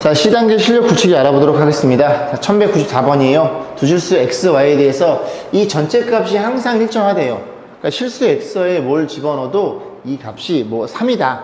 자, C단계 실력 굳히기 알아보도록 하겠습니다. 자, 1194번이에요. 두 실수 x, y에 대해서 이 전체 값이 항상 일정하대요. 그러니까 실수 x에 뭘 집어넣어도 이 값이 뭐 3이다.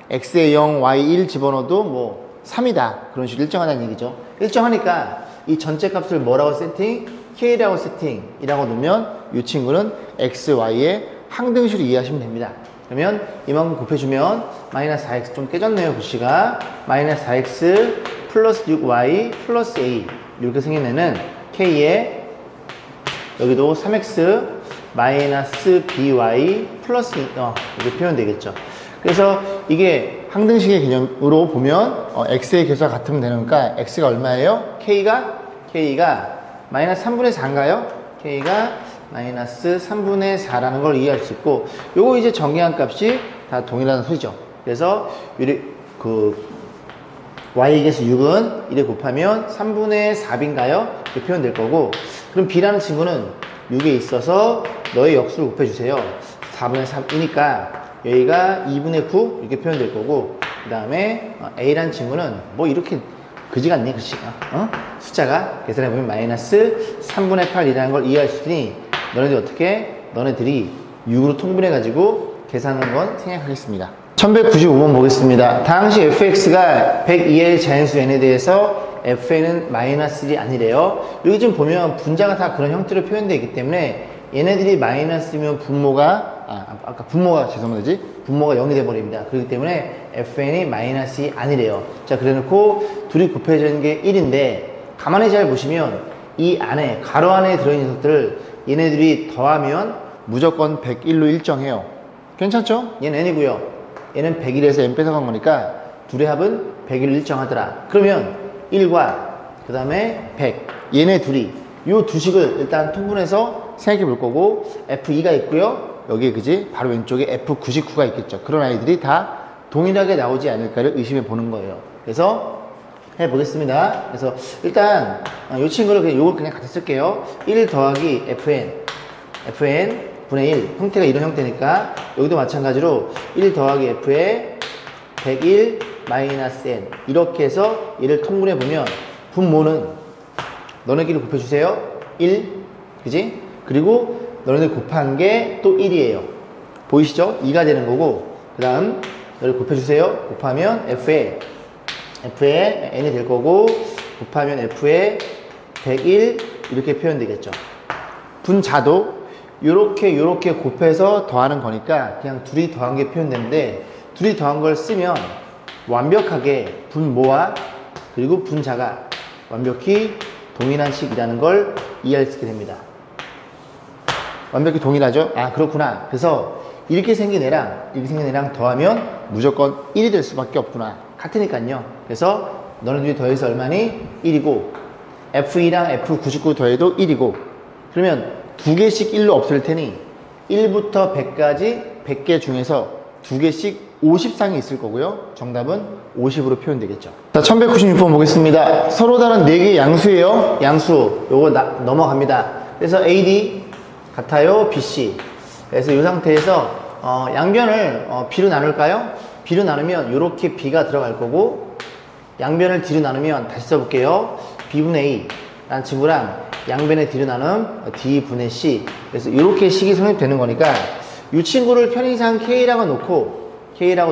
x에 0, y 1 집어넣어도 뭐 3이다. 그런 식으로 일정하다는 얘기죠. 일정하니까 이 전체 값을 뭐라고 세팅? k라고 세팅이라고 놓으면 이 친구는 x, y의 항등식으로 이해하시면 됩니다. 그러면 이만큼 곱해주면 마이너스 4x 좀 깨졌네요. 글씨가 마이너스 4x 플러스 6y 플러스 a 이렇게 생긴 애는 k에 여기도 3x 마이너스 by 플러스 이렇게 표현되겠죠. 그래서 이게 항등식의 개념으로 보면 x의 개수가 같으면 되니까 x가 얼마예요? k가 마이너스 3분의 4인가요? k가 마이너스 3분의 4라는 걸 이해할 수 있고, 요거 이제 정의한 값이 다 동일하다는 소리죠. 그래서 y의 개수 6은 1에 곱하면 3분의 4인가요? 이렇게 표현될 거고, 그럼 b라는 친구는 6에 있어서 너의 역수를 곱해주세요. 4분의 3이니까 여기가 2분의 9 이렇게 표현될 거고, 그 다음에 a라는 친구는 뭐 이렇게 그지 같네, 글씨가. 숫자가 계산해보면 마이너스 3분의 8이라는 걸 이해할 수 있으니 너네들이 6으로 통분해가지고 계산하는 건 생략하겠습니다. 1195번 보겠습니다. 당시 fx가 102의 자연수 n에 대해서 fn은 마이너스 1이 아니래요. 여기 좀 보면 분자가 다 그런 형태로 표현되어 있기 때문에 얘네들이 마이너스면 분모가 죄송하지? 분모가 0이 돼버립니다. 그렇기 때문에 fn이 마이너스 2 아니래요. 자, 그래놓고 둘이 곱해지는 게 1인데 가만히 잘 보시면 이 안에 가로 안에 들어있는 녀석들을 얘네들이 더하면 무조건 101로 일정해요. 괜찮죠? 얘는 n이고요. 얘는 101에서 n 뺏어간 거니까 둘의 합은 101로 일정하더라. 그러면 1과 그 다음에 100 얘네 둘이 요 두 식을 일단 통분해서 생각해 볼 거고, F2가 있고요. 여기에 그지? 바로 왼쪽에 F99가 있겠죠. 그런 아이들이 다 동일하게 나오지 않을까를 의심해 보는 거예요. 그래서 해보겠습니다. 그래서 일단 이 친구를 요걸 그냥 갖다 쓸게요. 1 더하기 fn 분의 1 형태가 이런 형태니까 여기도 마찬가지로 1 더하기 f에 101 마이너스 n 이렇게 해서 얘를 통분해 보면 분모는 너네끼리 곱해주세요. 1 그지? 그리고 너네들 곱한 게 또 1이에요. 보이시죠? 2가 되는 거고, 그 다음 얘를 곱해주세요. 곱하면 f에 n이 될 거고, 곱하면 f에 101 이렇게 표현되겠죠. 분자도 요렇게 곱해서 더하는 거니까 그냥 둘이 더한 게 표현되는데, 둘이 더한 걸 쓰면 완벽하게 분모와 그리고 분자가 완벽히 동일한 식이라는 걸 이해할 수 있게 됩니다. 완벽히 동일하죠? 아, 그렇구나. 그래서 이렇게 생긴 애랑 더하면 무조건 1이 될 수밖에 없구나. 같으니까요. 그래서 너네들이 더해서 얼마니? 1이고, F2랑 F99 더해도 1이고, 그러면 두 개씩 1로 없을 테니 1부터 100까지 100개 중에서 두 개씩 50상이 있을 거고요. 정답은 50으로 표현되겠죠. 자, 1196번 보겠습니다. 서로 다른 4개의 양수예요. 양수 요거 넘어갑니다. 그래서 AD 같아요, BC. 그래서 이 상태에서 양변을 B로 나눌까요? B로 나누면 이렇게 B가 들어갈 거고, 양변을 D로 나누면 다시 써볼게요. B분의 A 라는 친구랑 양변의 D로 나눔 D분의 C. 그래서 이렇게 식이 성립되는 거니까 이 친구를 편의상 K라고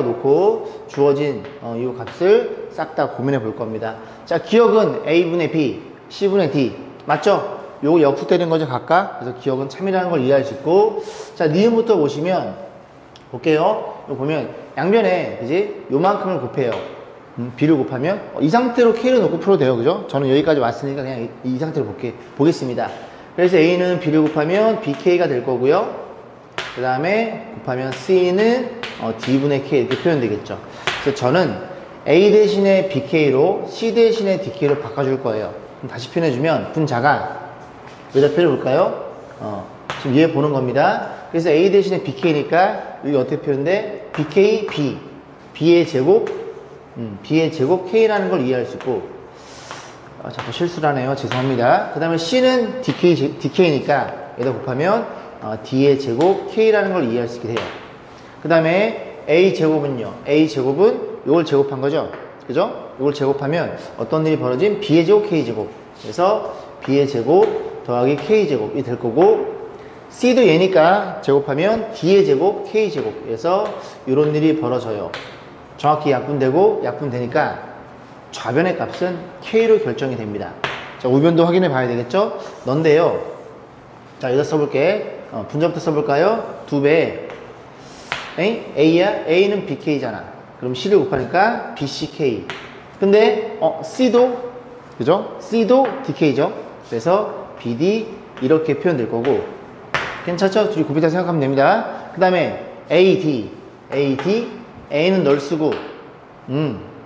놓고 주어진 이 값을 싹 다 고민해 볼 겁니다. 자, 기억은 A분의 B, C분의 D 맞죠? 요거 역수되는 거죠, 각각. 그래서 기억은 참이라는 걸 이해할 수 있고, 자, 니은부터 보시면 볼게요. 이거 보면 양변에 그지? 요만큼을 곱해요. B를 곱하면 이 상태로 K를 놓고 풀어도 돼요, 그죠? 저는 여기까지 왔으니까 그냥 이 상태로 보겠습니다. 그래서 A는 B를 곱하면 BK가 될 거고요. 그 다음에 곱하면 C는 D분의 K 이렇게 표현되겠죠. 그래서 저는 A 대신에 BK로 C 대신에 DK로 바꿔줄 거예요. 그럼 다시 표현해주면 분자가 여기다 표현해볼까요? 지금 이해 보는 겁니다. 그래서 A 대신에 BK니까 여기 어떻게 표현돼? BK, B. B의 제곱 K라는 걸 이해할 수 있고, 자꾸 실수를 하네요. 죄송합니다. 그 다음에 C는 DK니까 여기다 곱하면 D의 제곱 K라는 걸 이해할 수 있게 돼요. 그 다음에 A 제곱은요. A 제곱은 이걸 제곱한 거죠. 그죠? 이걸 제곱하면 어떤 일이 벌어짐? b의 제곱 k제곱. 그래서 b의 제곱 더하기 k제곱이 될 거고, c도 얘니까 제곱하면 d의 제곱 k제곱. 그래서 이런 일이 벌어져요. 정확히 약분되고 약분되니까 좌변의 값은 k로 결정이 됩니다. 자, 우변도 확인해 봐야 되겠죠? 넌데요. 자, 여기다 써볼게. 분자부터 써볼까요? 2배. A야? A는 BK잖아. 그럼 C를 곱하니까 BCK. 근데, C도, 그죠? C도 DK죠? 그래서 BD 이렇게 표현될 거고. 괜찮죠? 둘이 곱이다 생각하면 됩니다. 그 다음에 AD. A는 널 쓰고,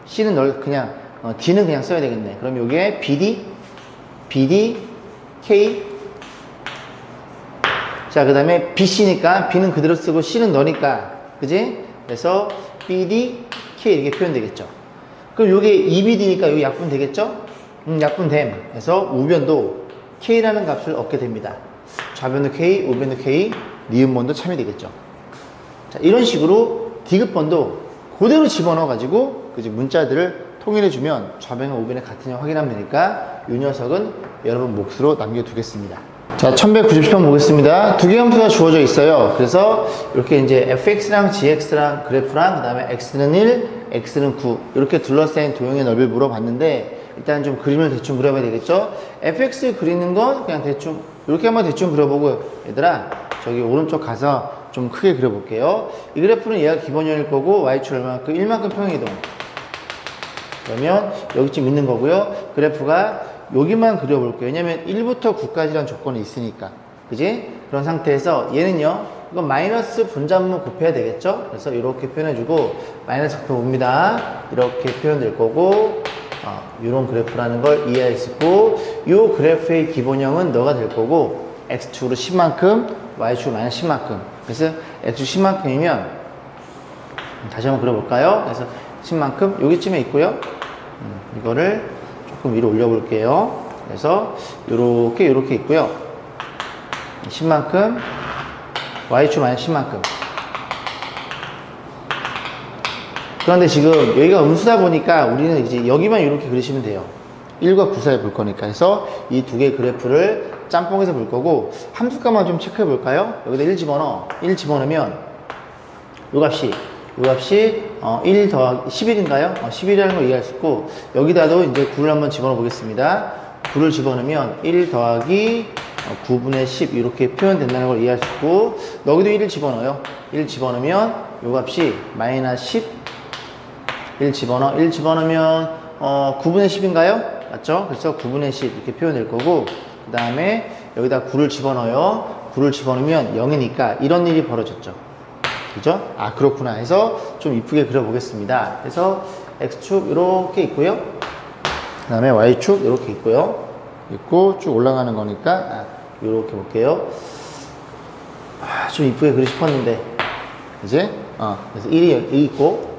C는 널, 그냥, D는 그냥 써야 되겠네. 그럼 여기에 BD, K. 자, 그 다음에 BC니까 B는 그대로 쓰고 C는 너니까. 그지? 그래서 BD, K 이렇게 표현되겠죠. 그럼 요게 EBD니까 여기 약분 되겠죠? 약분됨. 그래서 우변도 K라는 값을 얻게 됩니다. 좌변도 K, 우변도 K, 니은번도 참이 되겠죠. 자, 이런 식으로 디귿번도 그대로 집어넣어가지고 그지 문자들을 통일해주면 좌변과 우변의 같은 형 확인하면 되니까 이 녀석은 여러분 몫으로 남겨두겠습니다. 자, 1190편 보겠습니다. 두 개의 함수가 주어져 있어요. 그래서 이렇게 이제 fx랑 gx랑 그래프랑 그 다음에 x는 1, x는 9 이렇게 둘러싸인 도형의 넓이를 물어봤는데 일단 좀 그림을 대충 그려봐야 되겠죠. fx 그리는 건 그냥 대충 이렇게 한번 대충 그려보고 얘들아 저기 오른쪽 가서 좀 크게 그려볼게요. 이 그래프는 얘가 기본형일 거고 y축 얼마만큼? 1만큼 평행이동. 그러면 여기쯤 있는 거고요. 그래프가 여기만 그려볼게요. 왜냐면 1부터 9까지란 조건이 있으니까. 그지? 그런 상태에서 얘는요, 이건 마이너스 분자분모 곱해야 되겠죠? 그래서 이렇게 표현해주고, 마이너스 곱해봅니다. 이렇게 표현될 거고, 이런 그래프라는 걸 이해할 수 있고, 이 그래프의 기본형은 너가 될 거고, x축으로 10만큼, y축으로 마이너스 10만큼. 그래서 x축 10만큼이면, 다시 한번 그려볼까요? 그래서 10만큼 여기쯤에 있고요. 이거를 조금 위로 올려볼게요. 그래서 요렇게 있고요. 10만큼 y축 마이너스 10만큼. 그런데 지금 여기가 음수다 보니까 우리는 이제 여기만 이렇게 그리시면 돼요. 1과 9 사이 볼 거니까. 그래서 이 두 개의 그래프를 짬뽕해서 볼 거고 함수값만 좀 체크해 볼까요? 여기다 1 집어넣어. 1 집어넣으면 요 값이 1 더하기 11인가요? 11이라는 걸 이해할 수 있고 여기다도 이제 9를 한번 집어넣어 보겠습니다. 9를 집어넣으면 1 더하기 9분의 10 이렇게 표현된다는 걸 이해할 수 있고 여기도 1을 집어넣어요. 1 집어넣으면 요 값이 마이너스 10 1 집어넣으면 9분의 10인가요? 맞죠? 그래서 9분의 10 이렇게 표현될 거고 그 다음에 여기다 9를 집어넣어요. 9를 집어넣으면 0이니까 이런 일이 벌어졌죠. 그죠? 아, 그렇구나 해서 좀 이쁘게 그려보겠습니다. 그래서 X축 이렇게 있고요. 그 다음에 Y축 이렇게 있고요. 있고 쭉 올라가는 거니까 이렇게 볼게요. 좀 이쁘게 그리고 싶었는데 이제 그래서 1이 여기 있고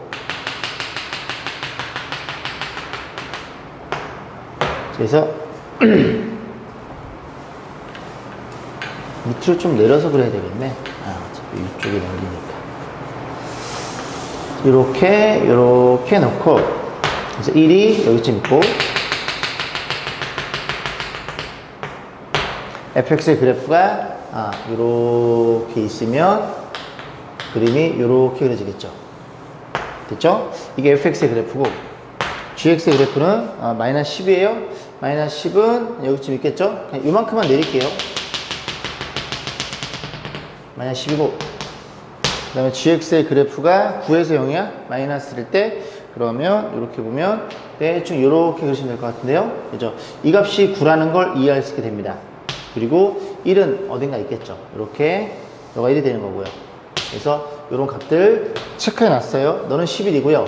그래서 밑으로 좀 내려서 그려야 되겠네. 어차피 위쪽이 넓으니까. 이렇게 놓고, 그래서 1이 여기쯤 있고, fx의 그래프가, 이렇게 있으면, 그림이 이렇게 그려지겠죠. 됐죠? 이게 fx의 그래프고, gx의 그래프는, 마이너스 10이에요. 마이너스 10은 여기쯤 있겠죠? 그냥 이만큼만 내릴게요. 마이너스 10이고 그 다음에 gx의 그래프가 9에서 0이야? 마이너스일 때 그러면 이렇게 보면 대충 이렇게 그리시면 될 것 같은데요. 그죠? 이 값이 9라는 걸 이해할 수 있게 됩니다. 그리고 1은 어딘가 있겠죠. 이렇게 너가 1이 되는 거고요. 그래서 이런 값들 체크해 놨어요. 너는 11이고요.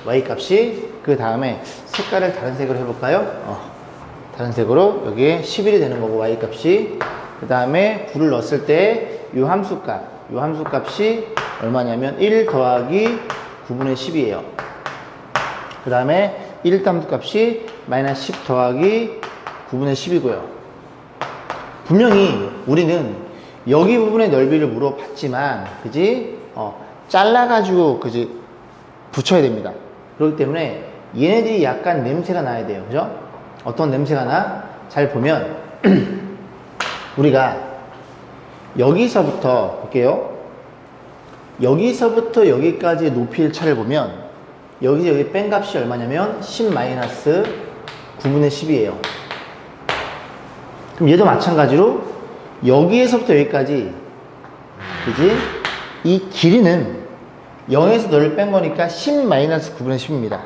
y 값이 그 다음에 색깔을 다른 색으로 해볼까요? 다른 색으로 여기에 11이 되는 거고 y 값이 그 다음에 9를 넣었을 때 이 함수값이 얼마냐면 1 더하기 9분의 10이에요. 그 다음에 1 함수값이 마이너스 10 더하기 9분의 10이고요. 분명히 우리는 여기 부분의 넓이를 물어봤지만 그지? 잘라가지고 그지? 붙여야 됩니다. 그렇기 때문에 얘네들이 약간 냄새가 나야 돼요. 그죠? 어떤 냄새가 나? 잘 보면 우리가 여기서부터 볼게요. 여기서부터 여기까지 높이의 차를 보면 여기 뺀 값이 얼마냐면 10-9분의 10이에요. 그럼 얘도 마찬가지로 여기에서부터 여기까지, 그지? 이 길이는 0에서 너를 뺀 거니까 10-9분의 10입니다.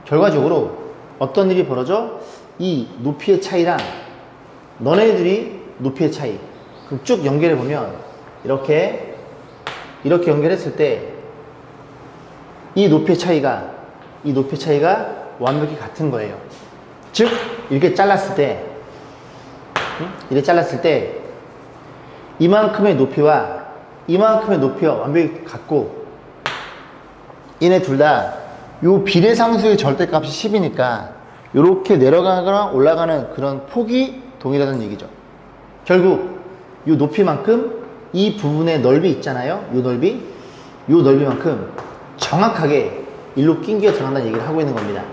결과적으로 어떤 일이 벌어져? 이 높이의 차이랑 너네들이 높이의 차이. 그럼 쭉 연결해 보면 이렇게 연결했을 때 이 높이의 차이가 완벽히 같은 거예요. 즉 이렇게 잘랐을 때 이만큼의 높이와 완벽히 같고, 얘네 둘 다 요 비례상수의 절대값이 10이니까 이렇게 내려가거나 올라가는 그런 폭이 동일하다는 얘기죠. 결국 요 높이만큼 이 부분의 넓이 있잖아요. 요 넓이만큼 정확하게 일로 낑겨 들어간다는 얘기를 하고 있는 겁니다.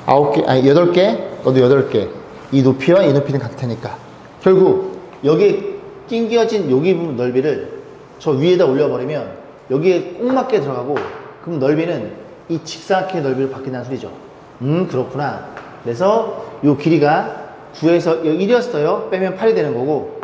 8개, 너도 8개. 이 높이와 이 높이는 같을 테니까. 결국 여기에 낑겨진 여기 부분 넓이를 저 위에다 올려버리면 여기에 꼭 맞게 들어가고, 그럼 넓이는 이 직사각형의 넓이로 바뀐다는 소리죠. 그렇구나. 그래서 요 길이가 9에서 1이었어요. 빼면 8이 되는 거고,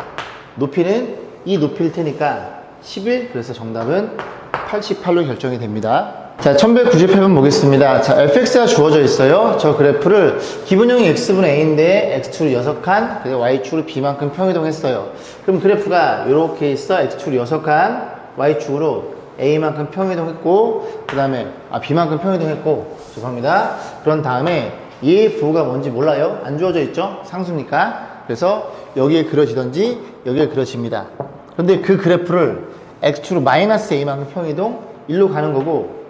높이는 이 높이일 테니까 11. 그래서 정답은 88로 결정이 됩니다. 자, 1198번 보겠습니다. 자, fx가 주어져 있어요. 저 그래프를 기본형이 x분의 a인데 x축으로 6칸, 그리고 y축으로 b만큼 평이동했어요. 그럼 그래프가 이렇게 있어. x축으로 6칸, y축으로 a만큼 평이동했고, 그 다음에 b만큼 평이동했고, 죄송합니다. 그런 다음에 얘의 부호가 뭔지 몰라요. 안 주어져 있죠. 상수니까. 그래서 여기에 그려지던지 여기에 그려집니다. 그런데 그 그래프를 x축으로 마이너스 a만큼 평이동, 일로 가는 거고,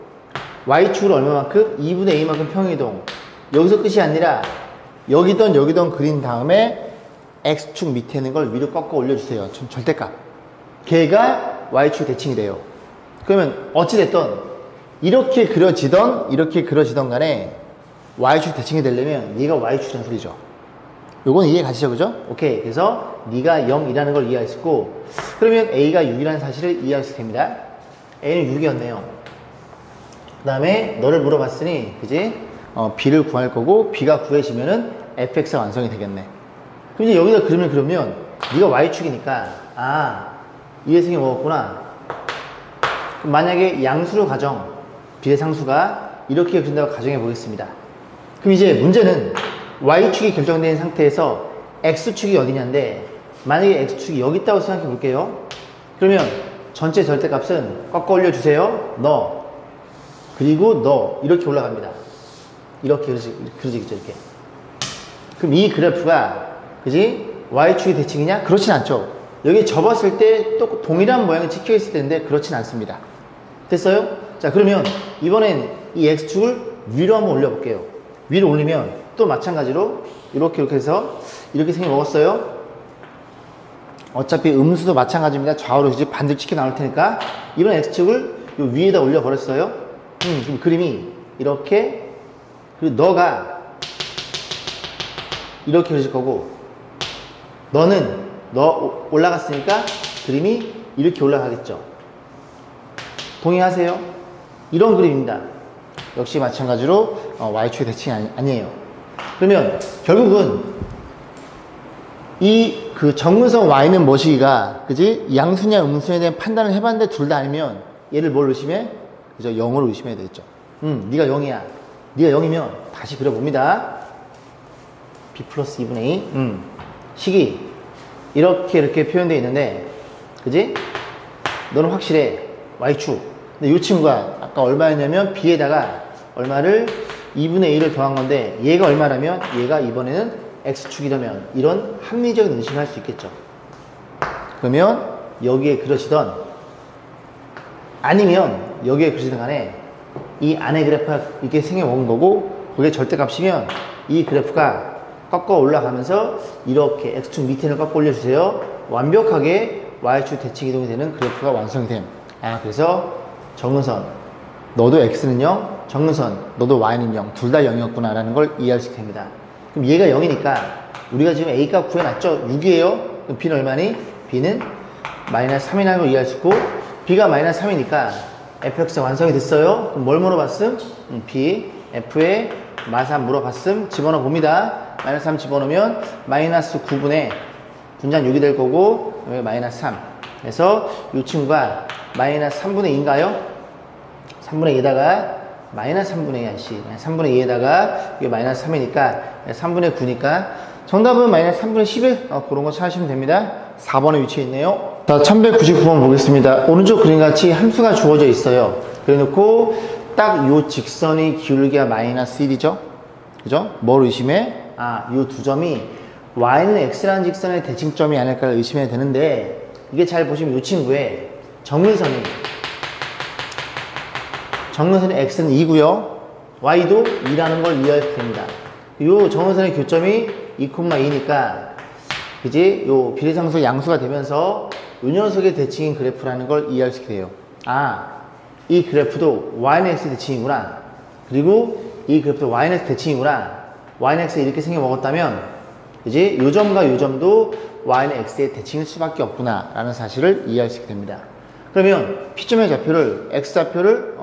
y축으로 얼마만큼? 2분의 a만큼 평이동. 여기서 끝이 아니라 여기던 그린 다음에 x축 밑에 있는 걸 위로 꺾어 올려주세요. 절대값. 걔가 y축 대칭이 돼요. 그러면 어찌됐든 이렇게 그려지던 간에 y축 대칭이 되려면 얘가 y축이라는 소리죠. 요건 이해 가시죠? 그죠? 오케이. 그래서 네가 0이라는 걸 이해할 수 있고, 그러면 a가 6이라는 사실을 이해할 수 있습니다. a는 6이었네요. 그 다음에 너를 물어봤으니, 그지? b를 구할 거고, b가 구해지면은 fx가 완성이 되겠네. 그럼 이제 여기다 그림을 그리면 네가 y축이니까 이해성이 먹었구나. 그럼 만약에 양수로 가정, 비례상수가 이렇게 그린다고 가정해 보겠습니다. 그럼 이제 문제는 y축이 결정된 상태에서 x축이 어디냐인데, 만약에 x축이 여기 있다고 생각해 볼게요. 그러면 전체 절대값은 꺾어 올려주세요. 너, 그리고 너, 이렇게 올라갑니다. 이렇게 그려지겠죠. 이렇게. 그럼 이 그래프가, 그지? y축이 대칭이냐? 그렇진 않죠. 여기 접었을 때 또 동일한 모양이 찍혀 있을 텐데 그렇진 않습니다. 됐어요? 자, 그러면 이번엔 이 x축을 위로 한번 올려볼게요. 위로 올리면 또 마찬가지로 이렇게 해서 이렇게 생겨 먹었어요. 어차피 음수도 마찬가지입니다. 좌우로 이제 반대로 찍혀 나올 테니까 이번 x축을 요 위에다 올려버렸어요. 그럼 그림이 이렇게, 그리고 너가 이렇게 그려질 거고, 너 올라갔으니까 그림이 이렇게 올라가겠죠. 동의하세요? 이런 그림입니다. 역시 마찬가지로 y축의 대칭이 아니에요. 그러면 결국은 이 그 정근선 y는 뭐시기가, 그지? 양수냐 음수에 대한 판단을 해봤는데 둘 다 아니면 얘를 뭘 의심해? 그죠? 0으로 의심해야 되겠죠. 네가 0이야. 네가 0이면 다시 그려봅니다. b 플러스 2분의 2. 식이 이렇게 표현되어 있는데, 그지? 너는 확실해. y축. 근데 이 친구가 아까 얼마였냐면 b에다가 얼마를 2분의 1을 더한 건데, 얘가 얼마라면 얘가 이번에는 x축이라면 이런 합리적인 의심을 할 수 있겠죠. 그러면 여기에 그려지던 아니면 여기에 그려지던 간에 이 안에 그래프가 이렇게 생겨먹은 거고, 그게 절대값이면 이 그래프가 꺾어 올라가면서 이렇게 x축 밑에를 꺾어 올려주세요. 완벽하게 y축 대칭 이동이 되는 그래프가 완성이 됨. 그래서 정근선, 너도 x는 0, 정근선 너도 y는 0, 둘 다 0이었구나 라는 걸 이해할 수 있게 됩니다. 그럼 얘가 0이니까 우리가 지금 A값 구해놨죠? 6이에요. 그럼 B는 얼마니? B는 마이너스 3이라는 걸 이해할 수 있고, B가 마이너스 3이니까 fx가 완성이 됐어요. 그럼 뭘 물어봤음? B, F에 마삼 물어봤음. 집어넣어 봅니다. 마이너스 3 집어넣으면 마이너스 9분의 분자 6이 될 거고, 여기 마이너스 3. 그래서 이 친구가 마이너스 3분의 2인가요? 3분의 2에다가 마이너스 3분의 2씨 3분의 2에다가 이게 마이너스 3이니까 3분의 9니까 정답은 마이너스 3분의 11 그런 거 찾으시면 됩니다. 4번에 위치해 있네요. 자, 1199번 보겠습니다. 오른쪽 그림같이 함수가 주어져 있어요. 그래 놓고 딱 요 직선이 기울기가 마이너스 1이죠. 그죠? 뭘 의심해? 요 두 점이 y는 x라는 직선의 대칭점이 아닐까를 의심해야 되는데, 이게 잘 보시면 이 친구의 정근선이 x는 2고요 y도 2라는 걸 이해하셔야 됩니다. 이 정근선의 교점이 2,2니까 그지? 요 비례상수 양수가 되면서 요 녀석의 대칭인 그래프라는 걸 이해할 수 있게 돼요. 이 그래프도 y는 x 대칭이구나. 그리고 이 그래프도 y는 x 대칭이구나. y는 x가 이렇게 생겨 먹었다면 그지? 요 점과 요 점도 y는 x의 대칭일 수밖에 없구나 라는 사실을 이해할 수 있게 됩니다. 그러면 P점의 좌표를 x좌표를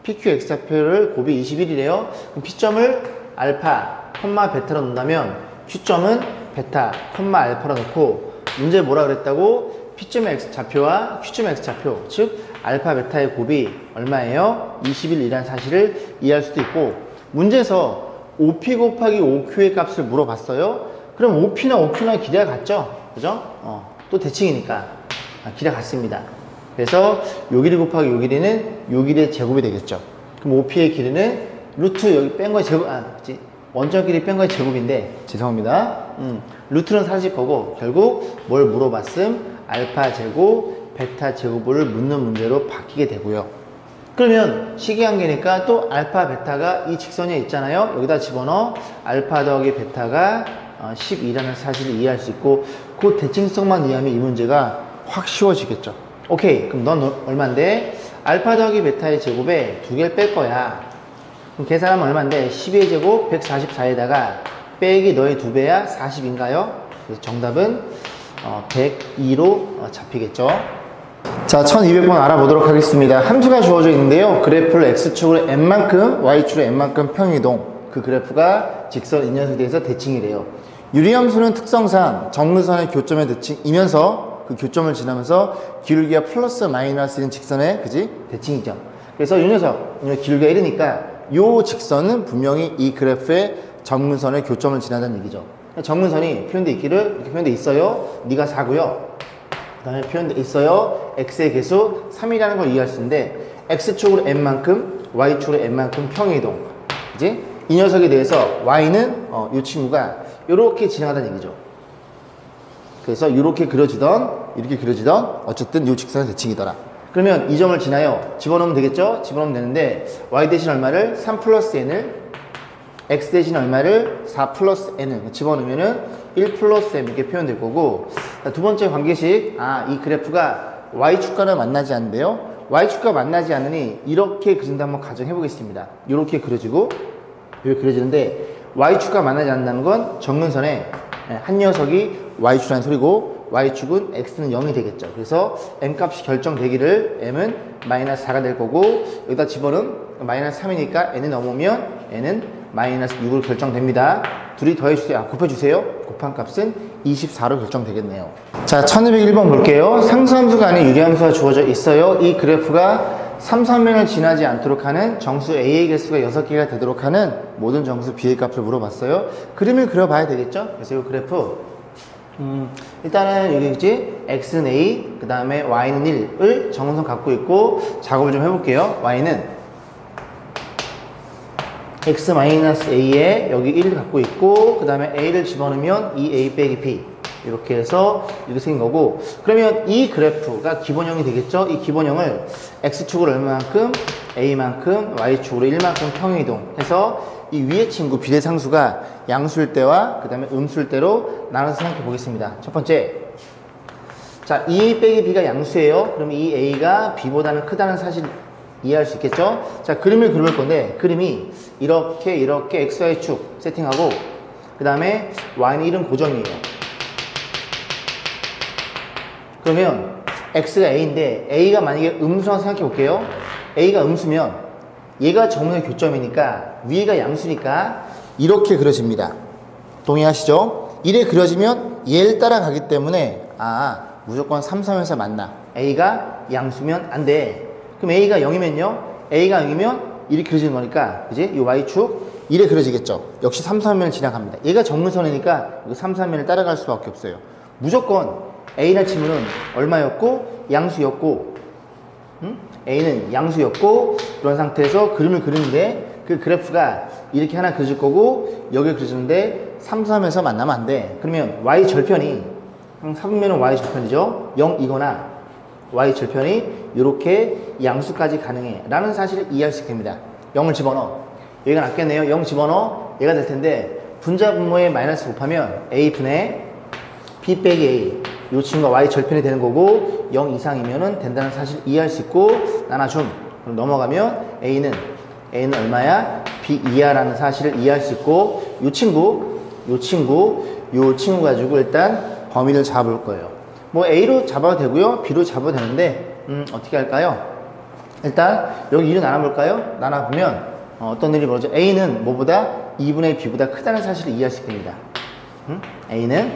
PQ x좌표를 곱이 21이래요. 그럼 P점을 알파, 베타로 놓는다면 Q점은 베타, 알파로 놓고, 문제 뭐라 그랬다고? P점의 x좌표와 Q점의 x좌표, 즉 알파, 베타의 곱이 얼마예요? 21이라는 사실을 이해할 수도 있고, 문제에서 OP 곱하기 OQ의 값을 물어봤어요. 그럼 OP나 OQ나 길이가 같죠? 그죠? 또 대칭이니까 길이가 같습니다. 그래서 요 길이 곱하기 요 길이는 요 길이의 제곱이 되겠죠. 그럼 OP의 길이는 루트 여기 뺀 거의 제곱, 원점 길이 뺀 거의 제곱인데, 죄송합니다. 루트는 사라질 거고, 결국 뭘 물어봤음? 알파 제곱, 베타 제곱을 묻는 문제로 바뀌게 되고요. 그러면 시기한계니까 또 알파, 베타가 이 직선에 있잖아요. 여기다 집어넣어 알파 더하기 베타가 12라는 사실을 이해할 수 있고, 그 대칭성만 이해하면 이 문제가 확 쉬워지겠죠. 오케이, 그럼 넌 얼만데? 알파 더하기 베타의 제곱에 두 개를 뺄 거야. 그럼 계산하면 얼만데? 12의 제곱 144에다가 빼기 너의 두 배야 40인가요? 그래서 정답은 102로 잡히겠죠. 자, 1200번 알아보도록 하겠습니다. 함수가 주어져 있는데요. 그래프를 x축으로 n만큼, y축으로 n만큼 평이동. 그 그래프가 직선 이 녀석에 대해서 대칭이래요. 유리함수는 특성상 정근선의 교점의 대칭이면서 그 교점을 지나면서 기울기가 플러스 마이너스인 직선의 그지? 대칭이죠. 그래서 이 녀석 기울기가 1이니까 요 직선은 분명히 이 그래프의 정근선의 교점을 지나다는 얘기죠. 정근선이 표현되어 있기를 이렇게 표현되어 있어요. 네가 4고요. 그 다음에 표현되어 있어요. x의 개수 3이라는 걸 이해할 수 있는데, x축으로 n만큼, y축으로 n만큼 평이동. 그지? 이 녀석에 대해서 y는 이 친구가 이렇게 지나가다는 얘기죠. 그래서 이렇게 그려지던 어쨌든 이 직선의 대칭이더라. 그러면 이 점을 지나요. 집어넣으면 되겠죠? 집어넣으면 되는데 y 대신 얼마를? 3 플러스 n을, x 대신 얼마를? 4 플러스 n을 집어넣으면은 1 플러스 m 이렇게 표현될 거고, 두 번째 관계식, 이 그래프가 y축과는 만나지 않는데요. y축과 만나지 않으니 이렇게 그린다 한번 가정해 보겠습니다. 이렇게 그려지고 이렇게 그려지는데, y축과 만나지 않는다는 건 정근선에 한 녀석이 y축이라는 소리고, y축은 x는 0이 되겠죠. 그래서 m값이 결정되기를 m은 마이너스 4가 될 거고, 여기다 집어넣으면 마이너스 3이니까 n을 넘으면 n은 마이너스 6으로 결정됩니다. 둘이 더해주세요. 곱해주세요. 곱한 값은 24로 결정되겠네요. 자, 1201번 볼게요. 상수함수가 아닌 유리함수가 주어져 있어요. 이 그래프가 3선면을 지나지 않도록 하는 정수 A의 개수가 6개가 되도록 하는 모든 정수 B의 값을 물어봤어요. 그림을 그려봐야 되겠죠? 그래서 이 그래프 일단은 여기 있지? x는 A, 그 다음에 y는 1을 정근선 갖고 있고, 작업을 좀 해볼게요. y는 x-a에 여기 1을 갖고 있고, 그 다음에 a를 집어넣으면 2a 빼기 b, 이렇게 해서 이렇게 생긴 거고, 그러면 이 그래프가 기본형이 되겠죠? 이 기본형을 x축으로 얼마만큼, a만큼, y축으로 1만큼 평이동 해서 이 위의 친구 비례상수가 양수일 때와 그 다음에 음수일 때로 나눠서 생각해 보겠습니다. 첫 번째, 자, 2a 빼기 b가 양수예요. 그럼 이 a가 b보다는 크다는 사실 이해할 수 있겠죠? 자, 그림을 그릴 건데 그림이 이렇게 XY축 세팅하고 그 다음에 Y는 1은 고정이에요. 그러면 X가 A인데 A가 만약에 음수라고 생각해 볼게요. A가 음수면 얘가 정문의 교점이니까 위가 양수니까 이렇게 그려집니다. 동의하시죠? 이래 그려지면 얘를 따라가기 때문에 무조건 3, 3에서 만나. A가 양수면 안 돼. 그럼 A가 0이면요? A가 0이면 이렇게 그려지는 거니까 그지? 이 Y축 이래 그려지겠죠? 역시 3, 3면을 지나갑니다. 얘가 정문선이니까 이 3, 3면을 따라갈 수밖에 없어요. 무조건 A라는 친구는 얼마였고? 양수였고 A는 양수였고 그런 상태에서 그림을 그리는데 그 그래프가 이렇게 하나 그려질 거고 여기를 그려주는데 3, 3에서 만나면 안 돼. 그러면 Y 절편이 3면은 Y 절편이죠. 0이거나 Y 절편이 이렇게 양수까지 가능해 라는 사실을 이해할 수 있게 됩니다. 0을 집어넣어. 여기가 낫겠네요. 0 집어넣어. 얘가 될 텐데 분자 분모에 마이너스 곱하면 A분의 B 빼기 A 이 친구가 Y 절편이 되는 거고 0 이상이면은 된다는 사실을 이해할 수 있고 나눠줌. 그럼 넘어가면 A는 얼마야? B 이하라는 사실을 이해할 수 있고 이 친구 가지고 일단 범위를 잡을 거예요. 뭐 A로 잡아도 되고요. B로 잡아도 되는데 어떻게 할까요? 일단 여기 2로 나눠볼까요? 나눠보면 어떤 일이 벌어져? A는 뭐보다 2분의 B보다 크다는 사실을 이해할 수 있게 됩니다. A는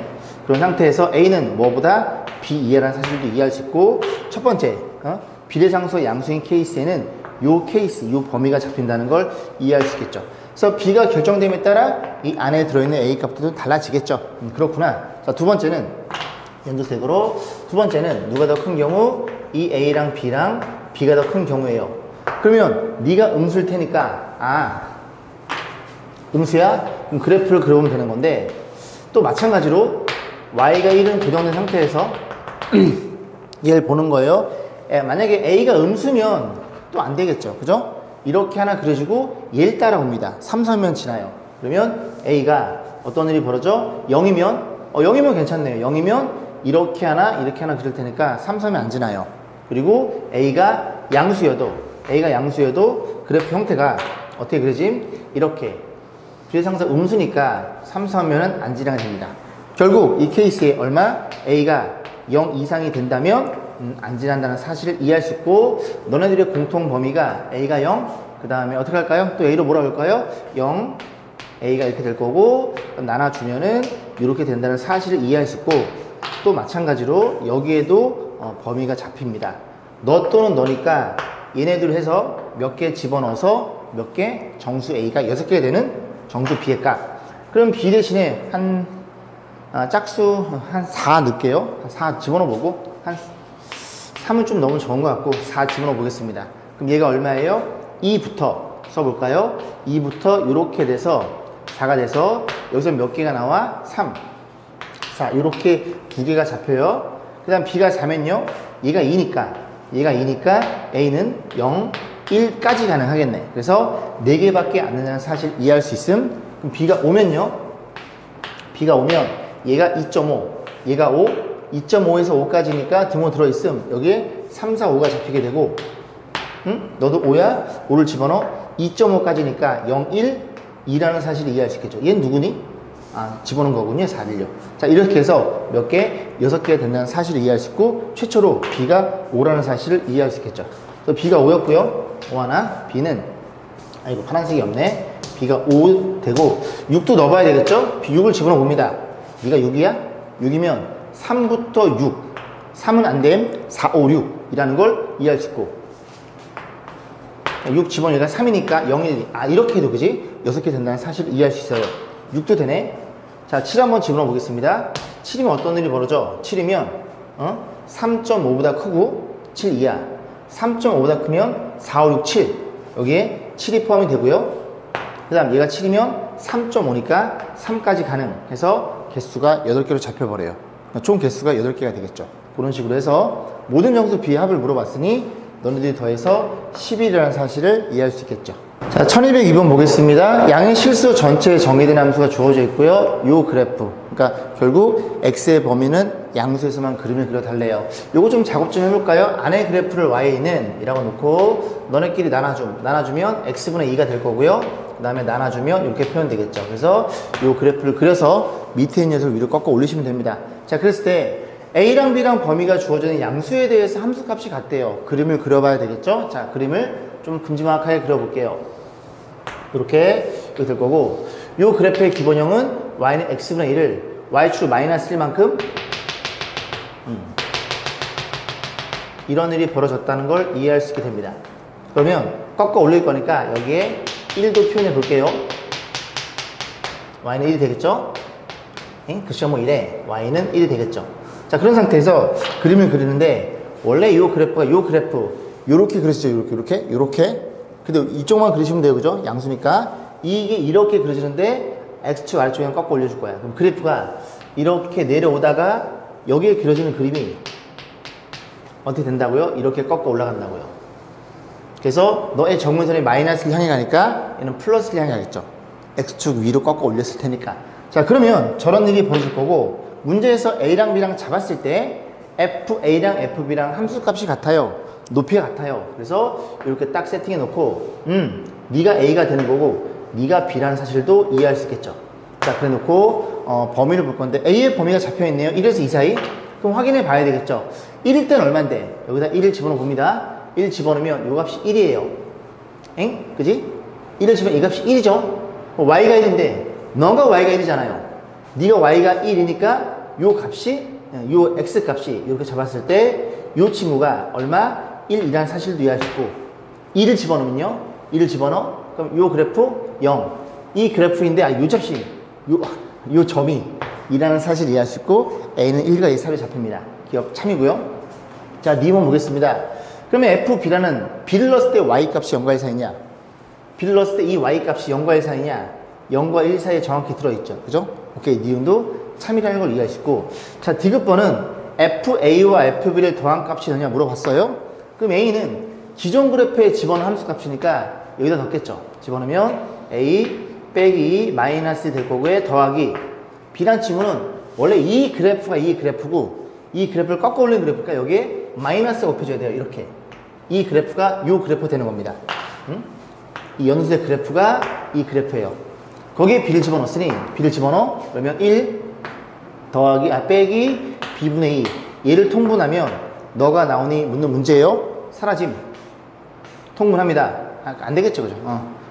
그런 상태에서 A는 뭐보다 B 이하라는 사실도 이해할 수 있고 첫 번째 비례상수 양수인 케이스에는 요 케이스, 요 범위가 잡힌다는 걸 이해할 수 있겠죠. 그래서 B가 결정됨에 따라 이 안에 들어있는 A 값도 달라지겠죠. 그렇구나. 자, 두 번째는 연두색으로 두 번째는 누가 더 큰 경우 이 A랑 B랑 B가 더 큰 경우예요. 그러면 네가 음수일 테니까 음수야? 그럼 그래프를 그려보면 되는 건데 또 마찬가지로 Y가 1은 고정된 상태에서 얘를 보는 거예요. 만약에 A가 음수면 또 안 되겠죠. 그죠? 이렇게 하나 그려주고 얘를 따라옵니다. 3, 3면 지나요. 그러면 A가 어떤 일이 벌어져? 0이면 괜찮네요. 0이면 이렇게 하나 그릴 테니까 3, 3면 안 지나요. 그리고 A가 양수여도 그래프 형태가 어떻게 그려짐? 이렇게 비례상수 음수니까 3, 3면은 안 지나게 됩니다. 결국 이 케이스에 얼마? A가 0 이상이 된다면 안 지난다는 사실을 이해할 수 있고 너네들의 공통 범위가 A가 0, 그 다음에 어떻게 할까요? 또 A로 뭐라고 할까요? 0, A가 이렇게 될 거고 나눠주면은 이렇게 된다는 사실을 이해할 수 있고 또 마찬가지로 여기에도 범위가 잡힙니다. 너 또는 너니까 얘네들 해서 몇 개 집어넣어서 몇 개 정수 A가 6개가 되는 정수 B의 값. 그럼 B 대신에 짝수 한 4 넣을게요. 한 4 집어넣어 보고 한 3은 좀 너무 적은 것 같고 4 집어넣어 보겠습니다. 그럼 얘가 얼마예요? 2부터 써볼까요? 2부터 이렇게 돼서 4가 돼서 여기서 몇 개가 나와? 3. 자, 이렇게 두 개가 잡혀요. 그 다음 B가 4면요. 얘가 2니까 A는 0, 1까지 가능하겠네. 그래서 4개밖에 안 된다는 사실 이해할 수 있음. 그럼 B가 5면요. B가 5면 얘가 2.5, 얘가 5, 2.5에서 5까지니까 등호 들어있음. 여기에 3, 4, 5가 잡히게 되고 너도 5야? 5를 집어넣어. 2.5까지니까 0, 1, 2라는 사실을 이해할 수 있겠죠. 얘는 누구니? 집어넣은 거군요. 4를요. 자, 이렇게 해서 몇 개? 6개가 된다는 사실을 이해할 수 있고 최초로 B가 5라는 사실을 이해할 수 있겠죠. 그래서 B가 5였고요. 5 하나, B는 파란색이 없네. B가 5 되고 6도 넣어봐야 되겠죠? 6을 집어넣어 봅니다. B가 6이야? 6이면 3부터 6, 3은 안 됨, 4, 5, 6이라는 걸 이해할 수 있고 6 집어넣으니까 3이니까 0이 이렇게 해도 그지? 6개 된다는 사실을 이해할 수 있어요. 6도 되네. 자, 7 한번 집어넣어 보겠습니다. 7이면 어떤 일이 벌어져? 7이면 3.5보다 크고 7 이하 3.5보다 크면 4, 5, 6, 7 여기에 7이 포함이 되고요. 그 다음 얘가 7이면 3.5니까 3까지 가능해서 개수가 8개로 잡혀버려요. 총 개수가 8개가 되겠죠. 그런 식으로 해서 모든 정수 B의 합을 물어봤으니 너네들이 더해서 11이라는 사실을 이해할 수 있겠죠. 자, 1202번 보겠습니다. 양의 실수 전체에 정의된 함수가 주어져 있고요. 요 그래프. 그러니까 결국 x의 범위는 양수에서만 그림을 그려달래요. 요거 좀 작업 좀 해볼까요? 안의 그래프를 y는 이라고 놓고 너네끼리 나눠주면 x분의 2가 될 거고요. 그 다음에 나눠주면 이렇게 표현되겠죠. 그래서 요 그래프를 그려서 밑에 있는 녀석을 위로 꺾어 올리시면 됩니다. 자, 그랬을 때 a랑 b랑 범위가 주어지는 양수에 대해서 함수값이 같대요. 그림을 그려봐야 되겠죠? 자, 그림을 좀 큼지막하게 그려볼게요. 이렇게 될 거고, 요 그래프의 기본형은 y는 x분의 1을 y축 마이너스 1만큼 이런 일이 벌어졌다는 걸 이해할 수 있게 됩니다. 그러면 꺾어 올릴 거니까 여기에 1도 표현해 볼게요. y는 1이 되겠죠? 그 시험 1에 y는 1이 되겠죠? 자, 그런 상태에서 그림을 그리는데 원래 요 그래프가 요 그래프 요렇게 그려지죠. 요렇게 근데 이쪽만 그리시면 돼요. 그죠? 양수니까 이게 이렇게 그려지는데 x축 아래쪽에 꺾어 올려줄 거야. 그럼 그래프가 이렇게 내려오다가 여기에 그려지는 그림이 어떻게 된다고요? 이렇게 꺾어 올라간다고요. 그래서 너의 정문선이 마이너스를 향해 가니까 얘는 플러스를 향해 가겠죠. x축 위로 꺾어 올렸을 테니까. 자, 그러면 저런 일이 벌어질 거고, 문제에서 a랑 b랑 잡았을 때 fa랑 fb랑 함수값이 같아요. 높이가 같아요. 그래서 이렇게 딱 세팅해 놓고 네가 a가 되는 거고 네가 b라는 사실도 이해할 수 있겠죠. 자, 그래 놓고 범위를 볼 건데 a의 범위가 잡혀 있네요. 1에서 2 사이. 그럼 확인해 봐야 되겠죠. 1일 때는 얼마인데? 여기다 1을 집어넣어 봅니다. 1 집어넣으면 요 값이 1이에요. 엥? 그지? 1을 집어넣으면 이 값이 1이죠. y가 1인데 너가 y가 1이잖아요. 네가 y가 1이니까 요 값이 요 x 값이 이렇게 잡았을 때 요 친구가 얼마? 1이라는 사실도 이해할 수 있고 2를 집어넣으면요. 2를 집어넣어. 그럼 요 그래프 0. 이 그래프인데 요 값이 요 점이 2라는 사실을 이해할 수 있고 a는 1과 2 사이로 잡힙니다. 기억 참이고요. 자, 2번 보겠습니다. 그러면 f, b라는 b를 넣었을 때 y 값이 0과 1 사이냐? b를 넣었을 때 이 y 값이 0과 1 사이냐? 0과 1 사이에 정확히 들어있죠. 그죠? 오케이. 니은도 참이라는 걸 이해할 수 있고. 자, 디귿번은 fa와 fb를 더한 값이 뭐냐 물어봤어요. 그럼 a는 기존 그래프에 집어넣은 함수 값이니까 여기다 넣겠죠. 집어넣으면 a 빼기 마이너스 될 거고요. 더하기 b란 친구는 원래 이 그래프가 이 그래프고 이 그래프를 꺾어 올린 그래프니까 여기에 마이너스가 곱해줘야 돼요. 이렇게. 이 그래프가 요 그래프 되는 겁니다. 이 연수의 그래프가 이 그래프예요. 거기에 b를 집어넣었으니 b를 집어넣어. 그러면 1 더하기 빼기 b분의 2 얘를 통분하면 너가 나오니 묻는 문제예요. 사라짐. 통분합니다. 안 되겠죠, 그죠?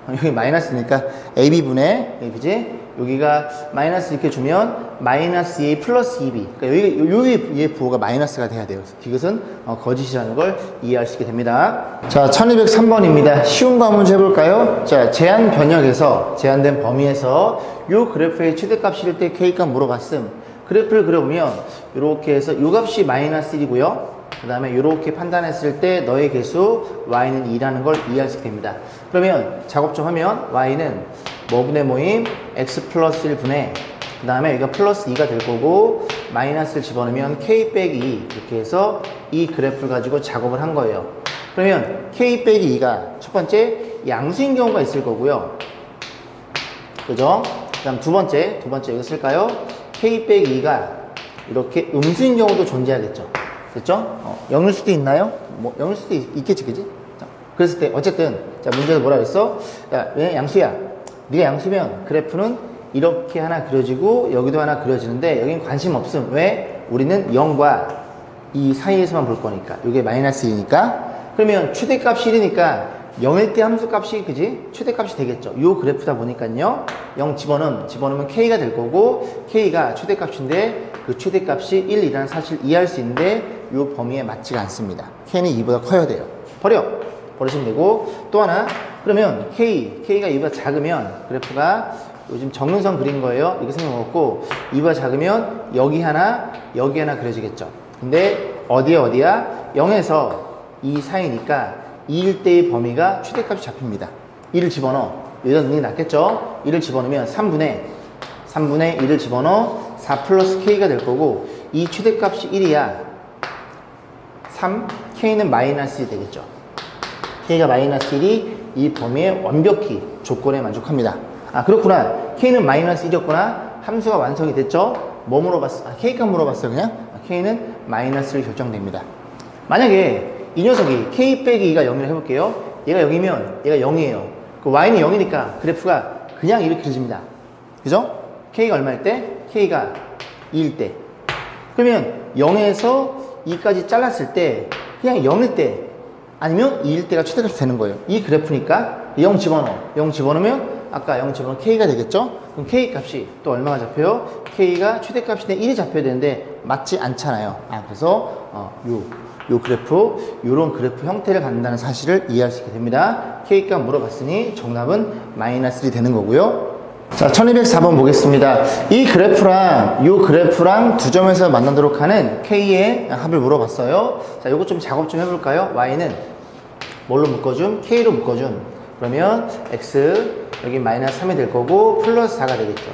여기 마이너스니까 ab분의 그지? 여기가 마이너스 이렇게 주면 마이너스 a 플러스 2b. 그러니까 여기 얘 부호가 마이너스가 돼야 돼요. 이것은 거짓이라는 걸 이해할 수 있게 됩니다. 자, 1203번입니다. 쉬운 거 한번 해볼까요? 자, 제한 변역에서 제한된 범위에서 요 그래프의 최대값 실을 때 k값 물어봤음. 그래프를 그려보면 이렇게 해서 요 값이 마이너스 1이고요. 그 다음에 이렇게 판단했을 때 너의 개수 y는 2라는 걸 이해할 수 있게 됩니다. 그러면 작업 좀 하면 y는 뭐분의 모임 x 플러스 1분의 그 다음에 여기가 플러스 2가 될 거고 마이너스를 집어넣으면 k 빼기 2 이렇게 해서 이 그래프를 가지고 작업을 한 거예요. 그러면 k 빼기 2가 첫 번째 양수인 경우가 있을 거고요. 그죠? 그 다음 두 번째 여기 쓸까요? k 빼기 2가 이렇게 음수인 경우도 존재하겠죠. 됐죠? 0일 수도 있나요? 뭐 0일 수도 있겠지, 그지? 자, 그랬을 때 어쨌든 자, 문제에서 뭐라 그랬어? 야, 왜 양수야? 네가 양수면 그래프는 이렇게 하나 그려지고 여기도 하나 그려지는데 여긴 관심 없음. 왜? 우리는 0과 이 사이에서만 볼 거니까. 이게 마이너스 1이니까. 그러면 최대값이 1이니까 0일 때 함수값이 그지? 최대값이 되겠죠. 요 그래프다 보니까요. 0 집어넣으면 k가 될 거고 k가 최대값인데 그 최대값이 1이라는 사실을 이해할 수 있는데 요 범위에 맞지가 않습니다. k는 2보다 커야 돼요. 버리시면 되고 또 하나 그러면 k가 2보다 작으면 그래프가 요즘 정근선 그린 거예요. 이렇게 생각해놓고 2보다 작으면 여기 하나 그려지겠죠. 근데 어디야? 0에서 2 사이니까 2일 때의 범위가 최대값이 잡힙니다. 1을 집어넣어. 여기다 넣는 게 낫겠죠? 1을 집어넣으면 3분의 1을 집어넣어 4 플러스 k가 될 거고 이 최대값이 1이야 3, k는 마이너스 1이 되겠죠. k가 마이너스 1이 이 범위에 완벽히 조건에 만족합니다. 아, 그렇구나. K는 마이너스 1이었구나. 함수가 완성이 됐죠? 뭐 물어봤어? 아, K값 물어봤어요, 그냥? K는 마이너스를 결정됩니다. 만약에 이 녀석이 K 빼기 2가 0이라고 해볼게요. 얘가 0이면 얘가 0이에요. 그 Y는 0이니까 그래프가 그냥 이렇게 그려집니다. 그죠? K가 얼마일 때? K가 2일 때. 그러면 0에서 2까지 잘랐을 때 그냥 0일 때 아니면 2일 때가 최대값이 되는 거예요. 이 그래프니까 0 집어넣어. 0 집어넣으면 아까 0 집어넣으면 K가 되겠죠? 그럼 K 값이 또 얼마가 잡혀요? K가 최대값인데 1이 잡혀야 되는데 맞지 않잖아요. 아, 그래서 요 그래프, 요런 그래프 형태를 갖는다는 사실을 이해할 수 있게 됩니다. K값 물어봤으니 정답은 마이너스 1이 되는 거고요. 자, 1204번 보겠습니다. 이 그래프랑 요 그래프랑 두 점에서 만나도록 하는 K의 합을 물어봤어요. 자, 요거 좀 작업 좀 해볼까요? Y는 뭘로 묶어줌? K로 묶어줌. 그러면 X, 여기 마이너스 3이 될 거고 플러스 4가 되겠죠.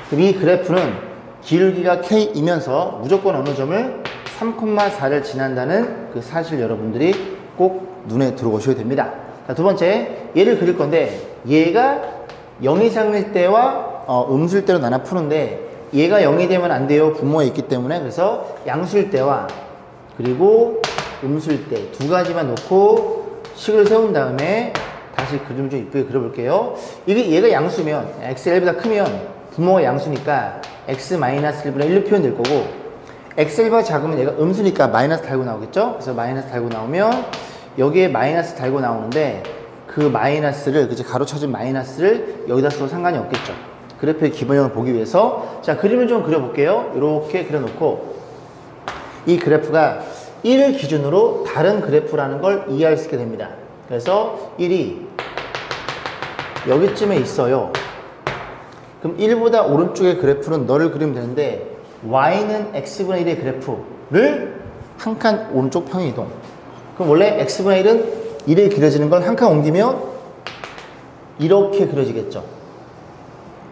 그럼 이 그래프는 기울기가 K이면서 무조건 어느 점을 3,4를 지난다는 그 사실 여러분들이 꼭 눈에 들어오셔야 됩니다. 자, 두 번째, 얘를 그릴 건데 얘가 0 이상일 때와 음수일 때로 나눠 푸는데 얘가 0이 되면 안 돼요. 분모에 있기 때문에. 그래서 양수일 때와 그리고 음수일 때 두 가지만 놓고 식을 세운 다음에 다시 그림 좀 이쁘게 그려볼게요. 이게 얘가 양수면 x 1보다 크면 분모가 양수니까 x-1분의 1로 표현될 거고 x 1보다 작으면 얘가 음수니까 마이너스 달고 나오겠죠. 그래서 마이너스 달고 나오면 여기에 마이너스 달고 나오는데 그 마이너스를, 그치, 가로쳐진 마이너스를 여기다 써도 상관이 없겠죠. 그래프의 기본형을 보기 위해서. 자, 그림을 좀 그려볼게요. 이렇게 그려놓고 이 그래프가 1을 기준으로 다른 그래프라는 걸 이해할 수 있게 됩니다. 그래서 1이 여기쯤에 있어요. 그럼 1보다 오른쪽의 그래프는 너를 그리면 되는데 y는 x분의 1의 그래프를 한 칸 오른쪽 평행이동. 그럼 원래 x분의 1은 1에 그려지는 걸 한 칸 옮기면 이렇게 그려지겠죠.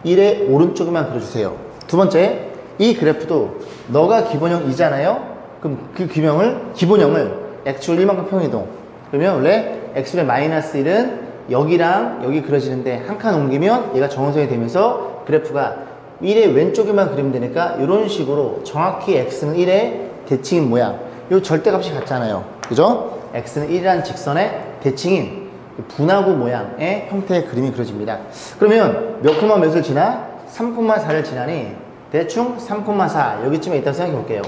1의 오른쪽에만 그려주세요. 두 번째, 이 그래프도 너가 기본형 2잖아요. 그럼 그 기본형을 x축 1만큼 평이동. 그러면 원래 x분의 마이너스 1은 여기랑 여기 그려지는데 한 칸 옮기면 얘가 정원선이 되면서 그래프가 1의 왼쪽에만 그리면 되니까 이런 식으로 정확히 x는 1의 대칭인 모양. 요 절대값이 같잖아요. 그죠? x는 1이라는 직선의 대칭인 분화구 모양의 형태의 그림이 그려집니다. 그러면 몇 콤마 몇을 지나? 3,4를 지나니 대충 3,4 여기쯤에 있다고 생각해 볼게요.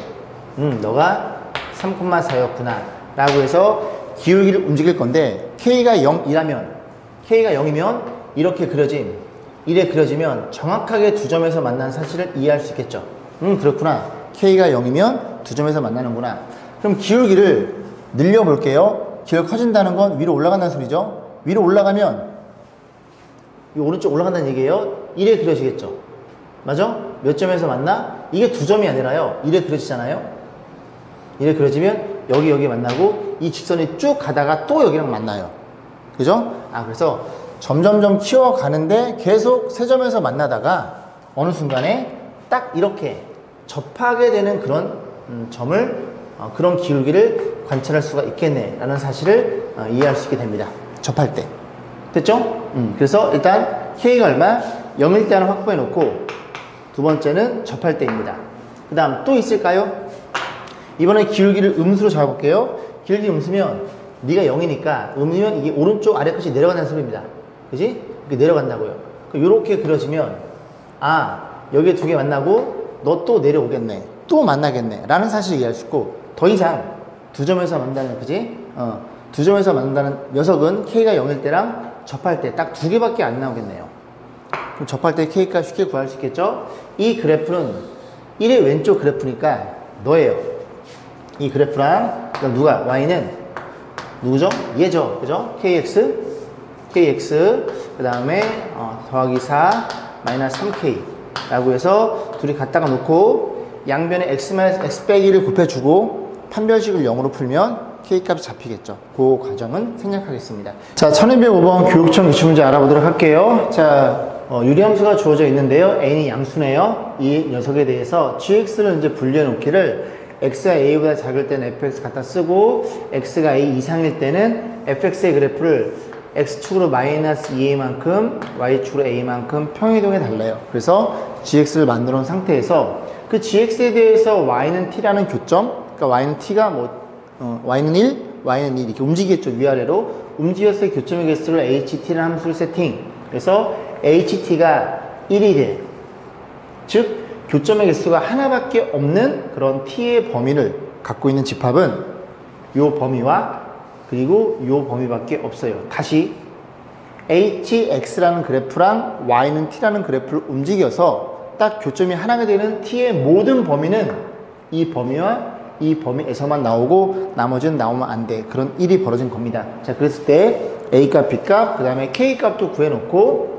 너가 3,4였구나 라고 해서 기울기를 움직일 건데 K가 0이면 이렇게 그려진 1에 그려지면 정확하게 두 점에서 만나는 사실을 이해할 수 있겠죠. 그렇구나. K가 0이면 두 점에서 만나는구나. 그럼 기울기를 늘려볼게요. 기울기 커진다는 건 위로 올라간다는 소리죠. 위로 올라가면 이 오른쪽 올라간다는 얘기예요. 1에 그려지겠죠. 맞아? 몇 점에서 만나? 이게 두 점이 아니라요. 1에 그려지잖아요. 1에 그려지면 여기 만나고 이 직선이 쭉 가다가 또 여기랑 만나요. 그죠? 아, 그래서 점점점 키워가는데 계속 세 점에서 만나다가 어느 순간에 딱 이렇게 접하게 되는 그런 점을 그런 기울기를 관찰할 수가 있겠네 라는 사실을 이해할 수 있게 됩니다. 접할 때. 됐죠? 그래서 일단 K가 얼마? 0일 때 하나 확보해 놓고 두 번째는 접할 때입니다. 그 다음 또 있을까요? 이번에 기울기를 음수로 잡아볼게요. 기울기 음수면 네가 0이니까 음이면 이게 오른쪽 아래 끝이 내려간다는 소리입니다. 그지? 이렇게 내려간다고요. 이렇게 그려지면 아, 여기 두 개 만나고 너 또 내려오겠네. 또 만나겠네. 라는 사실을 이해할 수 있고 더 이상 두 점에서 만나는, 그지? 두 점에서 만나는 녀석은 K가 0일 때랑 접할 때 딱 두 개밖에 안 나오겠네요. 그럼 접할 때 K값 쉽게 구할 수 있겠죠? 이 그래프는 1의 왼쪽 그래프니까 너예요. 이 그래프랑 누가? Y는 누구죠? 얘죠. 그죠? KX 그 다음에 더하기 4 마이너스 3K 라고 해서 둘이 갖다가 놓고 양변에 x 빼기를 곱해주고 판별식을 0으로 풀면 K값이 잡히겠죠. 그 과정은 생략하겠습니다. 자, 1205번 교육청 기출문제 알아보도록 할게요. 자, 유리함수가 주어져 있는데요. N이 양수네요. 이 녀석에 대해서 gx를 이제 분리해 놓기를 x가 a보다 작을 때는 fx 갖다 쓰고 x가 a 이상일 때는 fx의 그래프를 x축으로 마이너스 2a만큼 y축으로 a만큼 평이동에 달라요. 그래서 gx를 만들어 놓은 상태에서 그 gx에 대해서 y는 t라는 교점, 그러니까 y는 t가 y는 1, y는 2 이렇게 움직이겠죠. 위아래로 움직였을 때 교점의 개수를 ht라는 함수를 세팅. 그래서 ht가 1이 돼. 즉 교점의 개수가 하나밖에 없는 그런 t의 범위를 갖고 있는 집합은 요 범위와 그리고 요 범위밖에 없어요. 다시 hx라는 그래프랑 y는 t라는 그래프를 움직여서 딱 교점이 하나가 되는 t의 모든 범위는 이 범위와 이 범위에서만 나오고 나머지는 나오면 안 돼. 그런 일이 벌어진 겁니다. 자, 그랬을 때 a값, b값, 그 다음에 k값도 구해놓고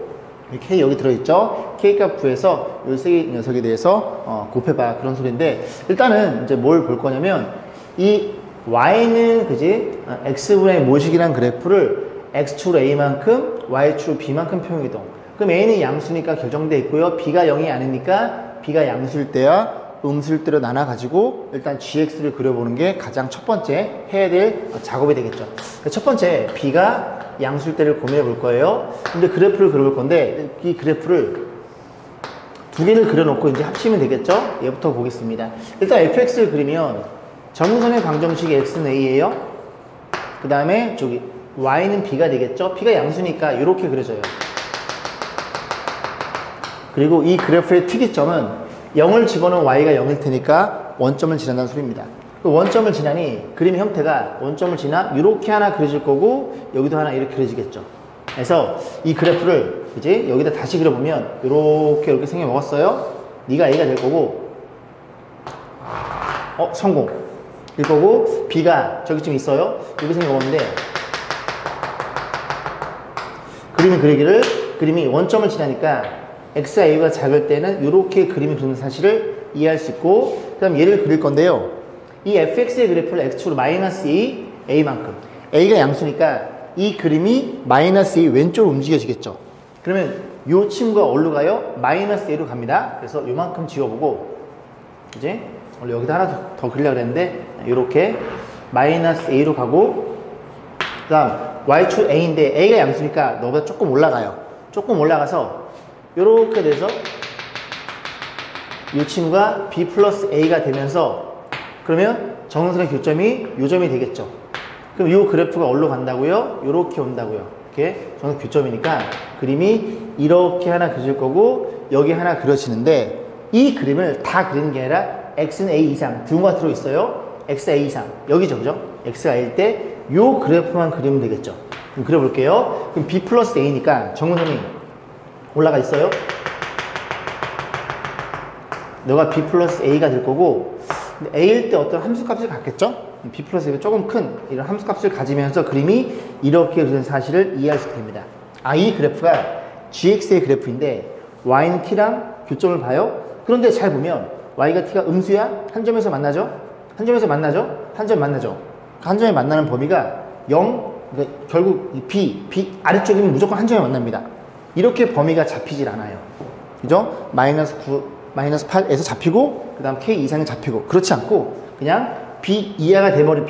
K 여기 들어있죠? K값 구해서 이 세 녀석에 대해서 곱해봐. 그런 소리인데 일단은 이제 뭘 볼 거냐면 이 Y는 그지? X분의 모식이란 그래프를 X축으로 A만큼 Y축으로 B만큼 평이동. 그럼 A는 양수니까 결정돼 있고요. B가 0이 아니니까 B가 양수일 때야 음수일 때로 나눠가지고 일단 GX를 그려보는 게 가장 첫 번째 해야 될 작업이 되겠죠. 첫 번째 B가 양수일 때를 고민해 볼 거예요. 근데 그래프를 그려볼 건데 이 그래프를 두 개를 그려놓고 이제 합치면 되겠죠. 얘부터 보겠습니다. 일단 fx를 그리면 정선의 방정식이 x는 a예요. 그 다음에 저기 y는 b가 되겠죠. b가 양수니까 이렇게 그려져요. 그리고 이 그래프의 특이점은 0을 집어넣은 y가 0일 테니까 원점을 지난다는 소리입니다. 그 원점을 지나니 그림의 형태가 원점을 지나 이렇게 하나 그려질 거고 여기도 하나 이렇게 그려지겠죠. 그래서 이 그래프를 이제 여기다 다시 그려보면 이렇게 생겨 먹었어요. 네가 a가 될 거고 성공 일 거고 b가 저기쯤 있어요. 여기 생겨 먹었는데 그림을 그리기를 그림이 원점을 지나니까 x와 a가 작을 때는 이렇게 그림이 그리는 사실을 이해할 수 있고 그 다음 얘를 그릴 건데요. 이 fx의 그래프를 x축으로 마이너스 2 a만큼 a가 양수니까 이 그림이 마이너스 2 왼쪽으로 움직여지겠죠. 그러면 이 친구가 어디로 가요? 마이너스 a로 갑니다. 그래서 요만큼 지워보고 이제 원래 여기다 하나 더 그리려고 그랬는데 이렇게 마이너스 a로 가고 그 다음 y축 a인데 a가 양수니까 너보다 조금 올라가요. 조금 올라가서 요렇게 돼서 이 친구가 b 플러스 a가 되면서 그러면 정선의 교점이 요점이 되겠죠. 그럼 이 그래프가 어디로 간다고요? 요렇게 온다고요. 이렇게 정선 교점이니까 그림이 이렇게 하나 그려질 거고 여기 하나 그려지는데 이 그림을 다 그리는 게 아니라 x는 a 이상 등호가 들어있어요. x a 이상 여기죠. 그죠? x가 a일 때 요 그래프만 그리면 되겠죠. 그럼 그려볼게요. 그럼 b 플러스 a니까 정선이 올라가 있어요. 너가 b 플러스 a가 될 거고 a일 때 어떤 함수값을 갖겠죠? b 플러스 a가 조금 큰 이런 함수값을 가지면서 그림이 이렇게 그린 사실을 이해할 수 됩니다. 이 그래프가 gx의 그래프인데 y는 t랑 교점을 봐요. 그런데 잘 보면 y가 t가 음수야? 한 점에서 만나죠? 한 점에서 만나죠? 한 점 만나죠? 한 점에 만나는 범위가 0, 그러니까 결국 b 아래쪽이면 무조건 한 점에 만납니다. 이렇게 범위가 잡히질 않아요. 그죠? 마이너스 9, 마이너스 8에서 잡히고, 그 다음 k 이상에 잡히고, 그렇지 않고, 그냥 b 이하가 돼버린,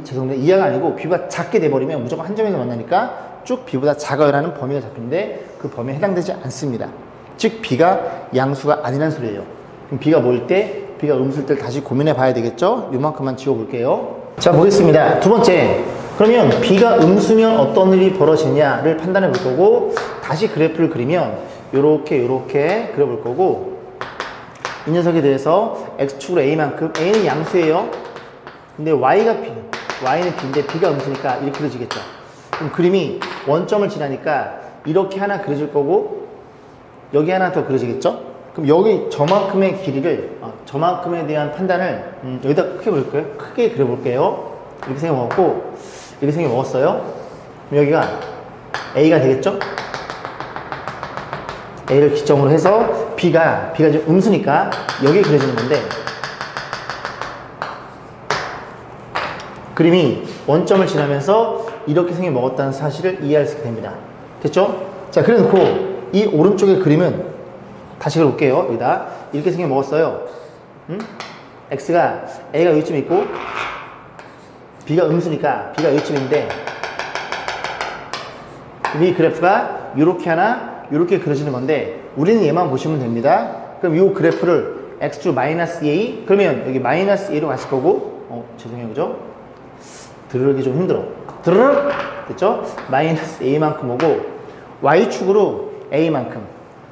죄송합니다. 이하가 아니고, b보다 작게 돼버리면 무조건 한 점에서 만나니까 쭉 b보다 작아요라는 범위가 잡히는데, 그 범위에 해당되지 않습니다. 즉, b가 양수가 아니란 소리예요. 그럼 b가 뭐일 때, b가 음수일 때 다시 고민해 봐야 되겠죠? 요만큼만 지워볼게요. 자, 보겠습니다. 두 번째. 그러면 b가 음수면 어떤 일이 벌어지냐를 판단해 볼 거고 다시 그래프를 그리면 요렇게 그려볼 거고 이 녀석에 대해서 x축으로 a만큼 a는 양수예요. 근데 y는 b인데 b가 음수니까 이렇게 그려지겠죠. 그럼 그림이 원점을 지나니까 이렇게 하나 그려질 거고 여기 하나 더 그려지겠죠. 그럼 여기 저만큼의 길이를 저만큼에 대한 판단을 여기다 크게 그려볼게요. 이렇게 생각하고 이렇게 생겨 먹었어요. 그럼 여기가 A가 되겠죠? A를 기점으로 해서 B가 지금 음수니까 여기에 그려지는 건데 그림이 원점을 지나면서 이렇게 생겨 먹었다는 사실을 이해할 수 있게 됩니다. 됐죠? 자, 그래 놓고 이 오른쪽의 그림은 다시 그려볼게요. 여기다 이렇게 생겨 먹었어요. X가 A가 여기쯤 있고 B가 음수니까 B가 여기쯤인데 이 그래프가 이렇게 하나 이렇게 그려지는 건데 우리는 얘만 보시면 됩니다. 그럼 이 그래프를 x축 마이너스 a 그러면 여기 마이너스 a로 갔을 거고 죄송해요 그죠? 들으기 좀 힘들어. 드르륵 됐죠? 마이너스 a만큼 오고 y축으로 a만큼.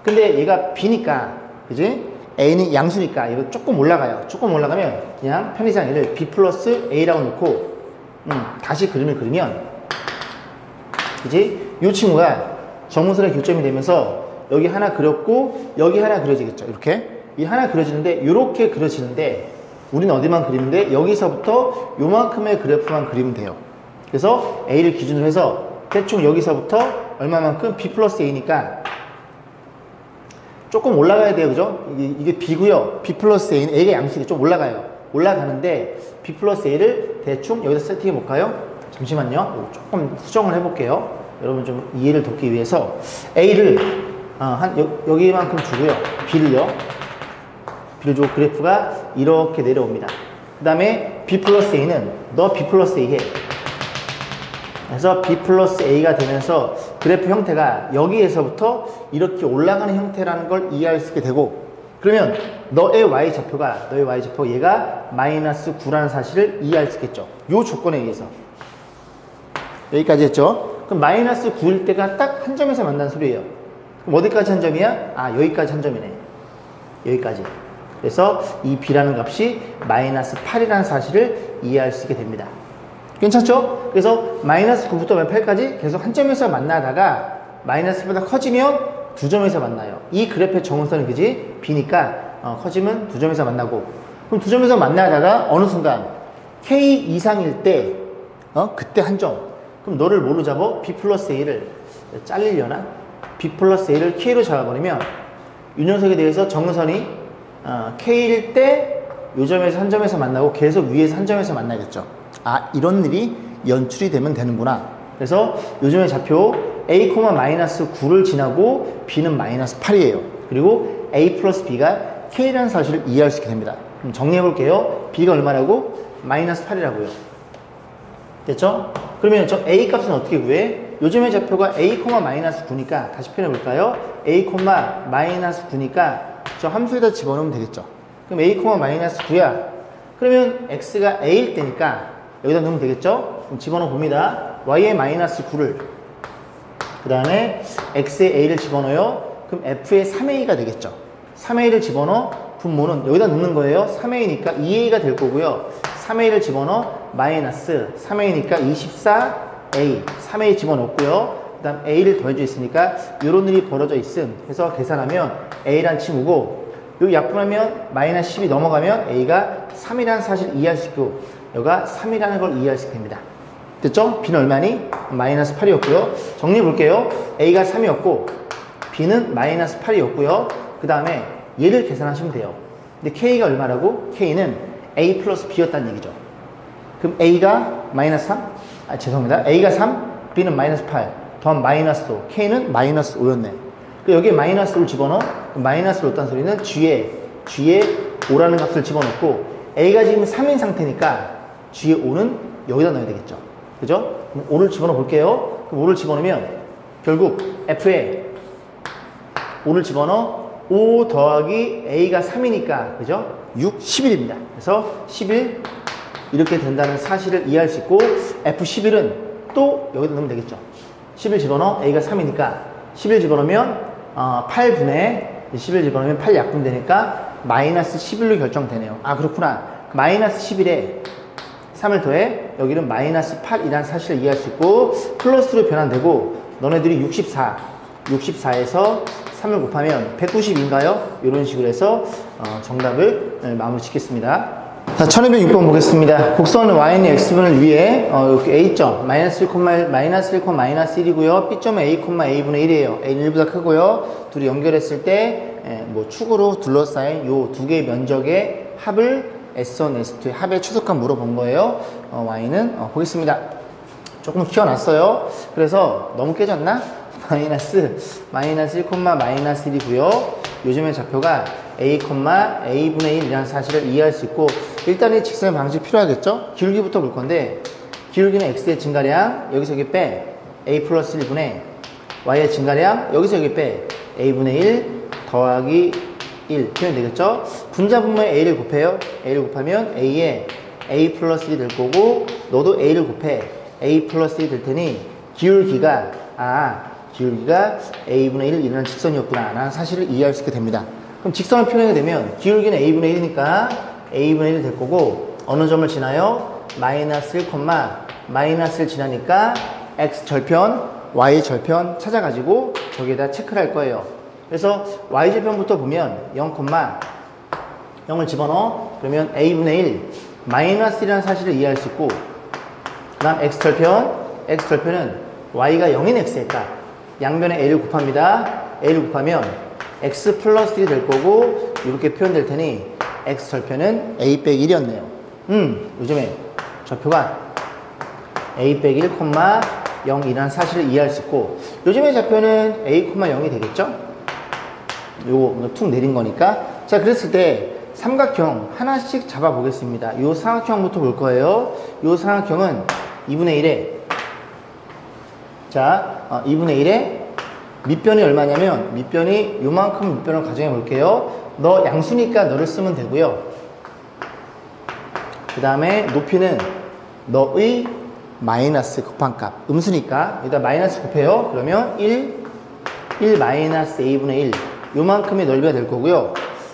근데 얘가 b니까 그지? a는 양수니까 이거 조금 올라가요. 조금 올라가면 그냥 편의상 얘를 b 플러스 a라고 놓고 다시 그림을 그리면 그지? 이 친구가 정문선의 교점이 되면서 여기 하나 그렸고 여기 하나 그려지겠죠. 이렇게 이 하나 그려지는데 이렇게 그려지는데 우리는 어디만 그리는데 여기서부터 요만큼의 그래프만 그리면 돼요. 그래서 a를 기준으로 해서 대충 여기서부터 얼마만큼 b 플러스 a니까 조금 올라가야 돼요. 그죠? 이게 b고요. b 플러스 a는 a가 양수니까 좀 올라가요. 올라가는데 b 플러스 a를 대충 여기다 세팅해 볼까요? 잠시만요. 조금 수정을 해 볼게요. 여러분 좀 이해를 돕기 위해서 a를 여기만큼 주고요. b를 주고 그래프가 이렇게 내려옵니다. 그 다음에 b 플러스 a는 너 b 플러스 a 해. 그래서 b 플러스 a가 되면서 그래프 형태가 여기에서부터 이렇게 올라가는 형태라는 걸 이해할 수 있게 되고 그러면 너의 y좌표가 얘가 마이너스 9라는 사실을 이해할 수 있겠죠. 요 조건에 의해서 여기까지 했죠. 그럼 마이너스 9일 때가 딱 한 점에서 만난 소리예요. 그럼 어디까지 한 점이야? 여기까지 한 점이네. 여기까지. 그래서 이 b라는 값이 마이너스 8이라는 사실을 이해할 수 있게 됩니다. 괜찮죠? 그래서 마이너스 9부터 8까지 계속 한 점에서 만나다가 마이너스보다 커지면 두 점에서 만나요. 이 그래프의 정원선은 그지? b니까 커지면 두 점에서 만나고 그럼 두 점에서 만나다가 어느 순간 k 이상일 때 그때 한 점. 그럼 너를 뭘로 잡아? b 플러스 a를 잘리려나? b 플러스 a를 k로 잡아버리면 이 녀석에 대해서 정선이 k일 때 요 점에서 한 점에서 만나고 계속 위에서 한 점에서 만나겠죠. 이런 일이 연출이 되면 되는구나. 그래서 요즘의 좌표 a, 마이너스 9를 지나고 b는 마이너스 8이에요. 그리고 a 플러스 b가 k라는 사실을 이해할 수 있게 됩니다. 그럼 정리해 볼게요. b가 얼마라고? 마이너스 8이라고요. 됐죠? 그러면 저 a 값은 어떻게 구해? 요즘의 좌표가 a, 마이너스 9니까 다시 표현해 볼까요? a, 마이너스 9니까 저 함수에다 집어넣으면 되겠죠. 그럼 a, 마이너스 9야. 그러면 x가 a일 때니까 여기다 넣으면 되겠죠? 그럼 집어넣어 봅니다. y의 마이너스 9를 그 다음에 x의 a를 집어넣어요. 그럼 f의 3a가 되겠죠. 3a를 집어넣어 분모는 여기다 넣는 거예요. 3a니까 2a가 될 거고요. 3a를 집어넣어 마이너스 3a니까 24a 3a 집어넣고요. 그 다음 a를 더해져 있으니까 이런 일이 벌어져 있음. 해서 계산하면 a란 친구고 여기 약분하면 마이너스 10이 넘어가면 a가 3이라는 사실을 이해할 수 있고 여기가 3이라는 걸 이해할 수 있게 됩니다. 됐죠? b는 얼마니? 마이너스 8이었고요. 정리해 볼게요. a가 3이었고 b는 마이너스 8이었고요. 그 다음에 얘를 계산하시면 돼요. 근데 k가 얼마라고? k는 a 플러스 b였다는 얘기죠. 그럼 a가 마이너스 3? 죄송합니다. a가 3, b는 마이너스 8 더하면 마이너스 5, k는 마이너스 5였네. 여기에 마이너스 5를 집어넣어. 마이너스를 넣었다는 소리는 g에 5라는 값을 집어넣고 a가 지금 3인 상태니까 g의 5는 여기다 넣어야 되겠죠. 그죠? 그럼 5를 집어넣어 볼게요. 그럼 5를 집어넣으면 결국 f에 5를 집어넣어 5 더하기 a가 3이니까 그죠? 6, 11입니다. 그래서 11 이렇게 된다는 사실을 이해할 수 있고 f11은 또 여기다 넣으면 되겠죠. 11 집어넣어 a가 3이니까 11 집어넣으면 8분의 11 집어넣으면 8 약분되니까 마이너스 11로 결정되네요. 그렇구나. 마이너스 11에 3을 더해 여기는 마이너스 8이라는 사실을 이해할 수 있고 플러스로 변환되고 너네들이 64에서 3을 곱하면 192인가요? 이런 식으로 해서 정답을 마무리 짓겠습니다. 자, 1206번 보겠습니다. 곡선 y는 x분을 위해 이렇게 a점 마이너스 1, 마이너스 1이고요. b점은 a,a분의 1이에요. a는 1보다 크고요. 둘이 연결했을 때 뭐 축으로 둘러싸인 요 두 개의 면적의 합을 S1, S2의 합의 최소값 물어본 거예요. y는 보겠습니다. 조금 키워놨어요. 그래서 너무 깨졌나? 마이너스 1, 마이너스 1이고요. 요즘의 좌표가 a, a분의 1이라는 사실을 이해할 수 있고 일단 이 직선의 방식이 필요하겠죠? 기울기부터 볼 건데 기울기는 x의 증가량 여기서 여기 빼 a 플러스 1분의 y의 증가량 여기서 여기 빼 a분의 1 더하기 1 표현 되겠죠? 분자분모에 a를 곱해요. a를 곱하면 a에 a 플러스 1이 될 거고 너도 a를 곱해 a 플러스 1이 될 테니 기울기가 a분의 1이라는 직선이었구나 라는 사실을 이해할 수 있게 됩니다. 그럼 직선을 표현하게 되면 기울기는 a분의 1이니까 a분의 1이 될 거고 어느 점을 지나요? 마이너스 1, 마이너스 1 지나니까 x 절편, y 절편 찾아가지고 저기에다 체크를 할 거예요. 그래서 y 절편부터 보면 0을 집어넣어. 그러면 a분의 1 마이너스 1이라는 사실을 이해할 수 있고 그 다음 x절편은 y가 0인 x의 값 양변에 a를 곱합니다. a를 곱하면 x 플러스 1이 될 거고 이렇게 표현될 테니 x절편은 a 빼기 1이었네요. 요즘에 좌표가 a 빼기 1, 0이라는 사실을 이해할 수 있고 요즘의 좌표는 a, 0이 되겠죠? 요거 툭 내린 거니까. 자, 그랬을 때 삼각형 하나씩 잡아 보겠습니다. 요 삼각형부터 볼 거예요. 요 삼각형은 2분의 1에 2분의 1에 밑변이 얼마냐면 밑변이 요만큼 밑변을 가정해 볼게요. 너 양수니까 너를 쓰면 되고요. 그 다음에 높이는 너의 마이너스 곱한값 음수니까 여기다 마이너스 곱해요. 그러면 1 마이너스 a분의 1 요만큼의 넓이가 될 거고요.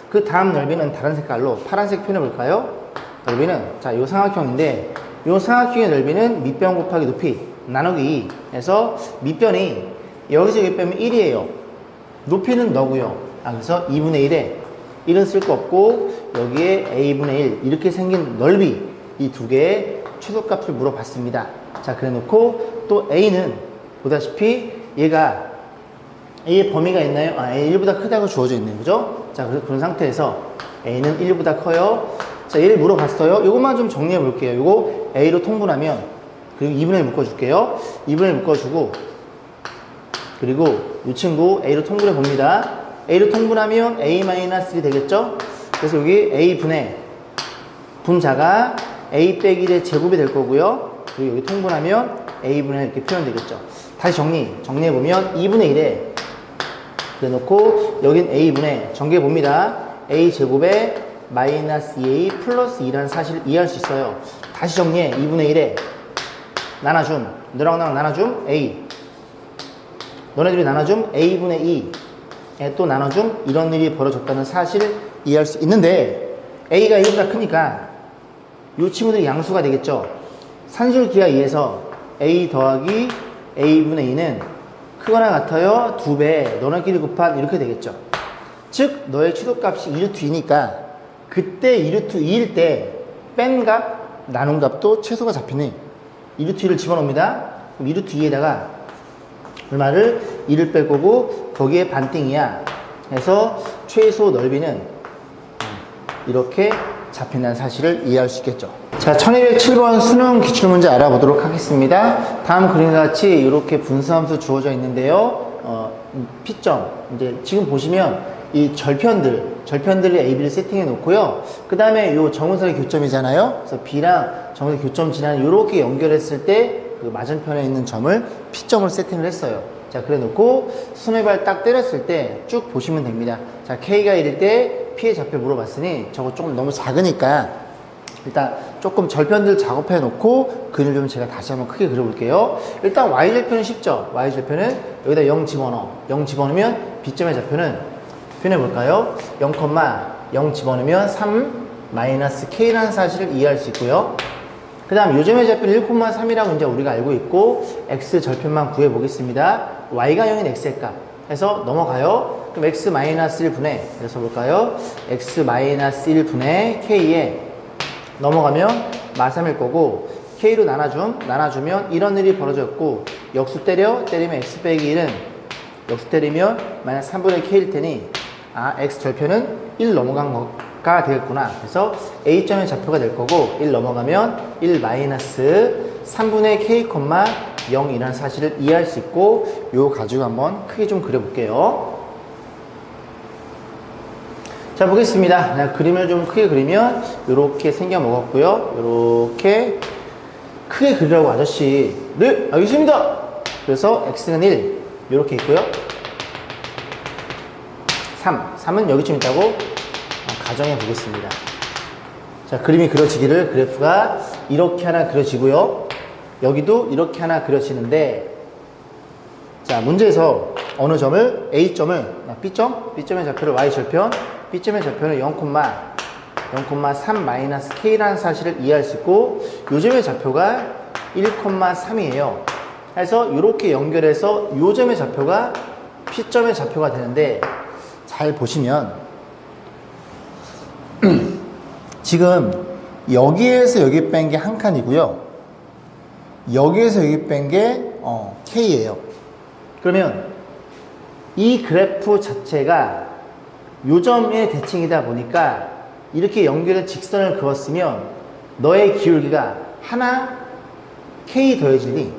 그 다음 넓이는 다른 색깔로 파란색 표현해 볼까요? 넓이는 요 삼각형인데 요 삼각형의 넓이는 밑변 곱하기 높이 나누기 2 해서 밑변이 여기서 여기 빼면 1이에요. 높이는 너고요. 그래서 2분의 1에 1은 쓸 거 없고 여기에 a분의 1 이렇게 생긴 넓이 이 두 개의 최소값을 물어봤습니다. 자, 그래 놓고 또 a는 보다시피 얘가 a의 범위가 있나요? a 1보다 크다고 주어져 있네요. 그죠? 자, 그런 상태에서 a는 1보다 커요. 자, 얘를 물어봤어요. 요것만 좀 정리해 볼게요. 요거 a로 통분하면 그리고 2분의 1 묶어줄게요. 2분의 1 묶어주고 그리고 이 친구 a로 통분해 봅니다. a로 통분하면 a-1이 되겠죠? 그래서 여기 a분의 분자가 a 빼기 1의 제곱이 될 거고요. 그리고 여기 통분하면 a분의 1 이렇게 표현되겠죠. 다시 정리해보면 2분의 1에 그래 놓고 여긴 a분의 전개해 봅니다. a 제곱에 마이너스 2a 플러스 2라는 사실을 이해할 수 있어요. 다시 정리해. 2분의 1에 나눠줌 너랑 나랑 나눠줌 a 너네들이 나눠줌 a분의 2에 또 나눠줌 이런 일이 벌어졌다는 사실을 이해할 수 있는데 a가 1보다 크니까 이 친구들이 양수가 되겠죠. 산술기하 2에서 a 더하기 a분의 2는 크거나 같아요. 2배 너네끼리 곱한 이렇게 되겠죠. 즉 너의 최소값이 2루트 2니까 그때 2루트 2일 때 뺀 값 나눈 값도 최소가 잡히네. 2루트 2를 집어넣습니다. 그럼 2루트 2에다가 얼마를 2를 뺄 거고 거기에 반띵이야 해서 최소 넓이는 이렇게 잡힌다는 사실을 이해할 수 있겠죠. 자, 1207번 수능 기출문제 알아보도록 하겠습니다. 다음 그림과 같이 이렇게 분수함수 주어져 있는데요. P점 이제 지금 보시면 이 절편들을 A, B를 세팅해 놓고요. 그 다음에 요 정운선의 교점이잖아요. 그래서 B랑 정운선의 교점 지나는 이렇게 연결했을 때 그 맞은편에 있는 점을 P점을 세팅을 했어요. 자, 그래 놓고 수뇌발 딱 때렸을 때 쭉 보시면 됩니다. 자, K가 1일 때 P의 좌표 물어봤으니 저거 조금 너무 작으니까 일단 조금 절편들 작업해 놓고 그림을 좀 제가 다시 한번 크게 그려볼게요. 일단 Y절편은 쉽죠. Y절편은 여기다 0 집어넣어. 0 집어넣으면 B점의 좌표는 표현해볼까요? 0, 집어넣으면 3 마이너스 K라는 사실을 이해할 수 있고요. 그 다음 요즘의 좌표는 1,3이라고 이제 우리가 알고 있고 X절편만 구해보겠습니다. Y가 0인 X의 값 해서 넘어가요. 그럼 X-1분의 그래서 볼까요? X-1분의 K에 넘어가면 마3일 거고 K로 나눠주면 이런 일이 벌어졌고 역수 때리면 X 빼기 1은 역수 때리면 마이너스 3분의 K일 테니 X절편은 1 넘어간 거가 되겠구나. 그래서 A점의 좌표가 될 거고 1 넘어가면 1 마이너스 3분의 K, 0이라는 사실을 이해할 수 있고 요거 가지고 한번 크게 좀 그려볼게요. 자, 보겠습니다. 그림을 좀 크게 그리면 이렇게 생겨 먹었고요. 이렇게 크게 그리라고 아저씨 네 알겠습니다. 그래서 x는 1 이렇게 있고요. 3은 여기쯤 있다고 가정해 보겠습니다. 자, 그림이 그려지기를, 그래프가 이렇게 하나 그려지고요. 여기도 이렇게 하나 그려지는데, 자, 문제에서 어느 점을, A점을, B점의 좌표를 Y절편, B점의 좌표는 0,3-K라는 사실을 이해할 수 있고, 요점의 좌표가 1,3이에요. 그래서 이렇게 연결해서 요점의 좌표가 P점의 좌표가 되는데, 잘 보시면 지금 여기에서 여기 뺀 게 한 칸이고요. 여기에서 여기 뺀 게 K예요. 그러면 이 그래프 자체가 요점의 대칭이다 보니까 이렇게 연결된 직선을 그었으면 너의 기울기가 하나 K 더해지니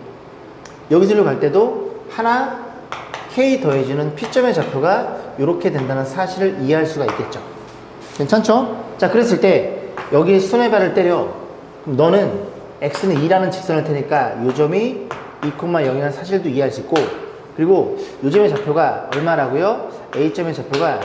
여기서로 갈 때도 하나 K 더해지는 P점의 좌표가 이렇게 된다는 사실을 이해할 수가 있겠죠. 괜찮죠? 자, 그랬을 때 여기 손해발을 때려. 그럼 너는 X는 2라는 직선을 테니까 요점이 2,0이라는 사실도 이해할 수 있고, 그리고 요점의 좌표가 얼마라고요? A점의 좌표가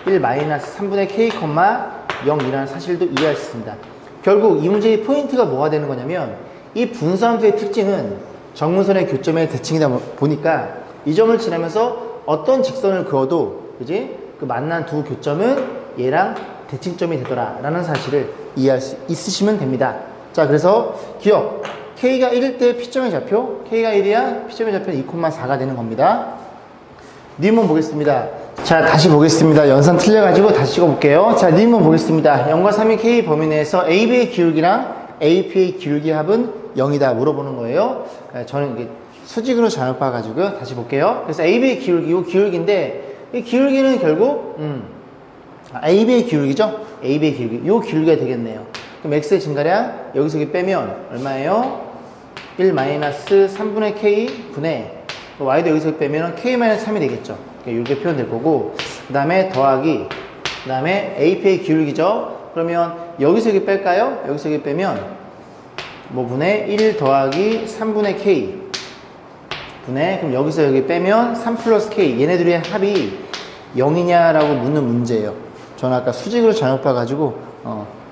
1-3분의 K, 0이라는 사실도 이해할 수 있습니다. 결국 이 문제의 포인트가 뭐가 되는 거냐면, 이 분수함수의 특징은 정문선의 교점의 대칭이다 보니까 이 점을 지나면서 어떤 직선을 그어도, 그지? 그 만난 두 교점은 얘랑 대칭점이 되더라 라는 사실을 이해할 수 있으시면 됩니다. 자, 그래서 기억, K가 1일 때 P점의 좌표, K가 1이야 P점의 좌표는 2,4가 되는 겁니다. 니은문 보겠습니다. 자, 다시 보겠습니다. 연산 틀려가지고 다시 찍어볼게요. 자, 니은문 보겠습니다. 0과 3의 K 범위 내에서 AB의 기울기랑 AP의 기울기 합은 0이다 물어보는 거예요. 저는 이게 수직으로 잘못 봐가지고요. 다시 볼게요. 그래서 AB의 기울기고 기울기인데, 이 기울기는 결국 AB의 기울기죠. AB의 기울기, 요 기울기가 되겠네요. 그럼 X의 증가량 여기서 여기 빼면 얼마예요? 1-3분의 K 분의 Y도 여기서 여기 빼면 K-3이 되겠죠. 이렇게 표현될 거고, 그 다음에 더하기, 그 다음에 AP의 기울기죠. 그러면 여기서 여기 뺄까요? 여기서 여기 빼면 뭐 분의 1 더하기 3분의 K 분의, 그럼 여기서 여기 빼면 3 플러스 K, 얘네들의 합이 0이냐라고 묻는 문제예요. 저는 아까 수직으로 잘못 봐가지고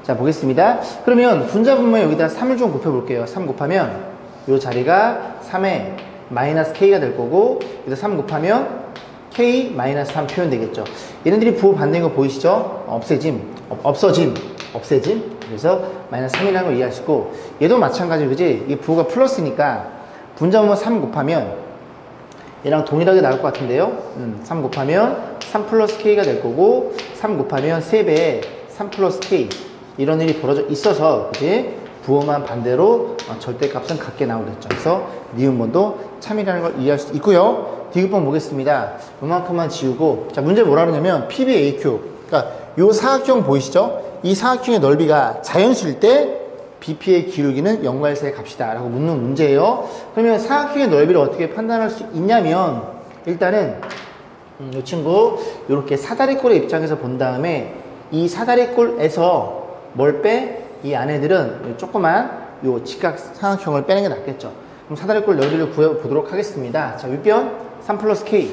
자, 보겠습니다. 그러면 분자분모에 여기다 3을 좀 곱해볼게요. 3 곱하면 이 자리가 3에 마이너스 K가 될 거고, 여기다 3 곱하면 K 마이너스 3 표현되겠죠. 얘네들이 부호 반대인 거 보이시죠? 없어짐. 그래서 마이너스 3이라는 걸 이해할 수 있고, 얘도 마찬가지로, 그지? 이 부호가 플러스니까 분자분모 3 곱하면 얘랑 동일하게 나올 것 같은데요. 3 곱하면 3 플러스 K가 될 거고, 3 곱하면 3배에 3 플러스 K, 이런 일이 벌어져 있어서, 그지? 부호만 반대로 절대값은 같게 나오겠죠. 그래서 니은번도 참이라는 걸 이해할 수 있고요. 디귿번 보겠습니다. 요만큼만 지우고, 자, 문제 뭐라 그러냐면 PBAQ, 그러니까 요 사각형 보이시죠? 이 사각형의 넓이가 자연수일 때 BP의 기울기는 0과 1 사이의 값이다 라고 묻는 문제예요. 그러면 사각형의 넓이를 어떻게 판단할 수 있냐면, 일단은 이 친구 이렇게 사다리꼴의 입장에서 본 다음에 이 사다리꼴에서 뭘 빼? 이 안에들은 조그만 요 직각 삼각형을 빼는 게 낫겠죠. 그럼 사다리꼴 넓이를 구해보도록 하겠습니다. 자, 윗변 3 플러스 K,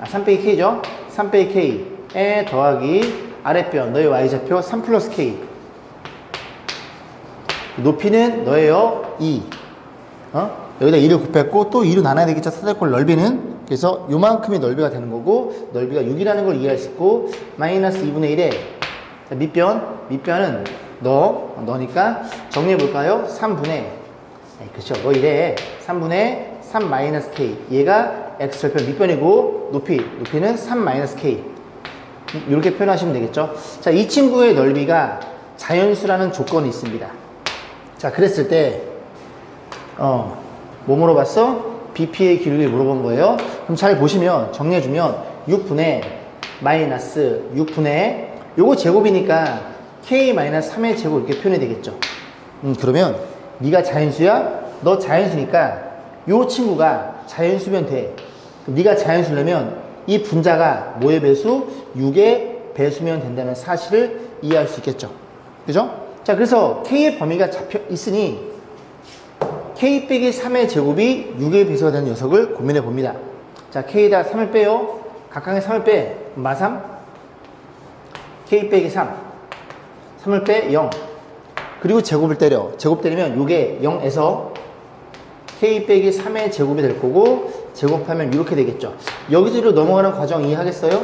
3 빼기 K죠. 3 빼기 K에 더하기 아랫변 너의 Y좌표 3 플러스 K, 높이는 너예요 2, 여기다 2를 곱했고 또 2로 나눠야 되겠죠. 사다리꼴 넓이는. 그래서 요만큼의 넓이가 되는 거고, 넓이가 6이라는 걸 이해할 수 있고, 마이너스 2분의 1에 밑변은 너니까 정리해 볼까요? 3분의, 그렇죠, 너 이래 3분의 3 마이너스 K, 얘가 X절편 밑변이고, 높이는 3 마이너스 K, 이렇게 표현하시면 되겠죠. 자, 이 친구의 넓이가 자연수라는 조건이 있습니다. 자, 그랬을 때 뭐 물어봤어? BP의 기울기를 물어본 거예요. 그럼 잘 보시면 정리해주면 6분의 마이너스 6분의 요거 제곱이니까 K-3의 제곱 이렇게 표현이 되겠죠. 그러면 네가 자연수야? 너 자연수니까 요 친구가 자연수면 돼. 그럼 네가 자연수려면 이 분자가 뭐의 배수? 6의 배수면 된다는 사실을 이해할 수 있겠죠. 그죠? 자, 그래서 K의 범위가 잡혀 있으니 K 빼기 3의 제곱이 6의 배수가 되는 녀석을 고민해 봅니다. 자, K에다 3을 빼요. 각각의 3을 빼. 마3. K 빼기 3. 3을 빼 0. 그리고 제곱을 때려. 제곱 때리면 요게 0에서 K 빼기 3의 제곱이 될 거고, 제곱하면 이렇게 되겠죠. 여기서 이로 넘어가는 과정 이해하겠어요?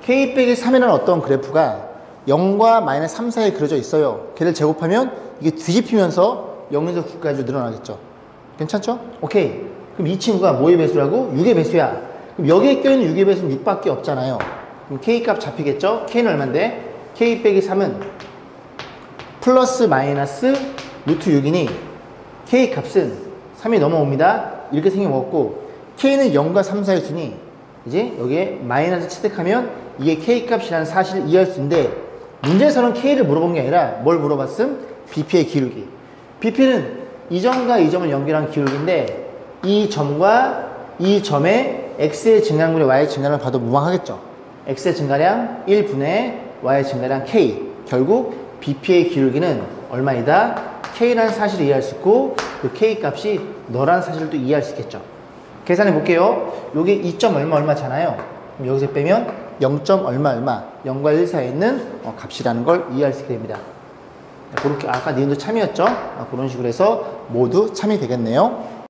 K 빼기 3이라는 어떤 그래프가 0과 마이너스 3 사이에 그려져 있어요. 걔를 제곱하면 이게 뒤집히면서 0에서 9까지 늘어나겠죠. 괜찮죠? 오케이. 그럼 이 친구가 뭐의 배수라고? 6의 배수야. 그럼 여기에 껴있는 6의 배수는 6밖에 없잖아요. 그럼 K 값 잡히겠죠? K는 얼만데? K 빼기 3은 플러스 마이너스 루트 6이니 K 값은 3이 넘어옵니다. 이렇게 생겨먹었고, K는 0과 3 사이에 두니 이제 여기에 마이너스 채택하면 이게 K 값이라는 사실을 이해할 수 있는데, 문제에서는 K를 물어본 게 아니라 뭘 물어봤음? BP의 기울기. BP는 이 점과 이 점을 연결한 기울기인데, 이 점과 이 점의 X의 증가분의 Y의 증가를 봐도 무방하겠죠. X의 증가량 1분의 Y의 증가량 K. 결국 BP의 기울기는 얼마이다? K라는 사실을 이해할 수 있고, 그 K 값이 너라는 사실도 이해할 수 있겠죠. 계산해 볼게요. 요게 2점 얼마 얼마잖아요. 그럼 여기서 빼면 0. 얼마 얼마, 0과 1 사이에 있는 값이라는 걸 이해할 수 있게 됩니다. 그렇게 아까 니은도 참이었죠? 그런 식으로 해서 모두 참이 되겠네요.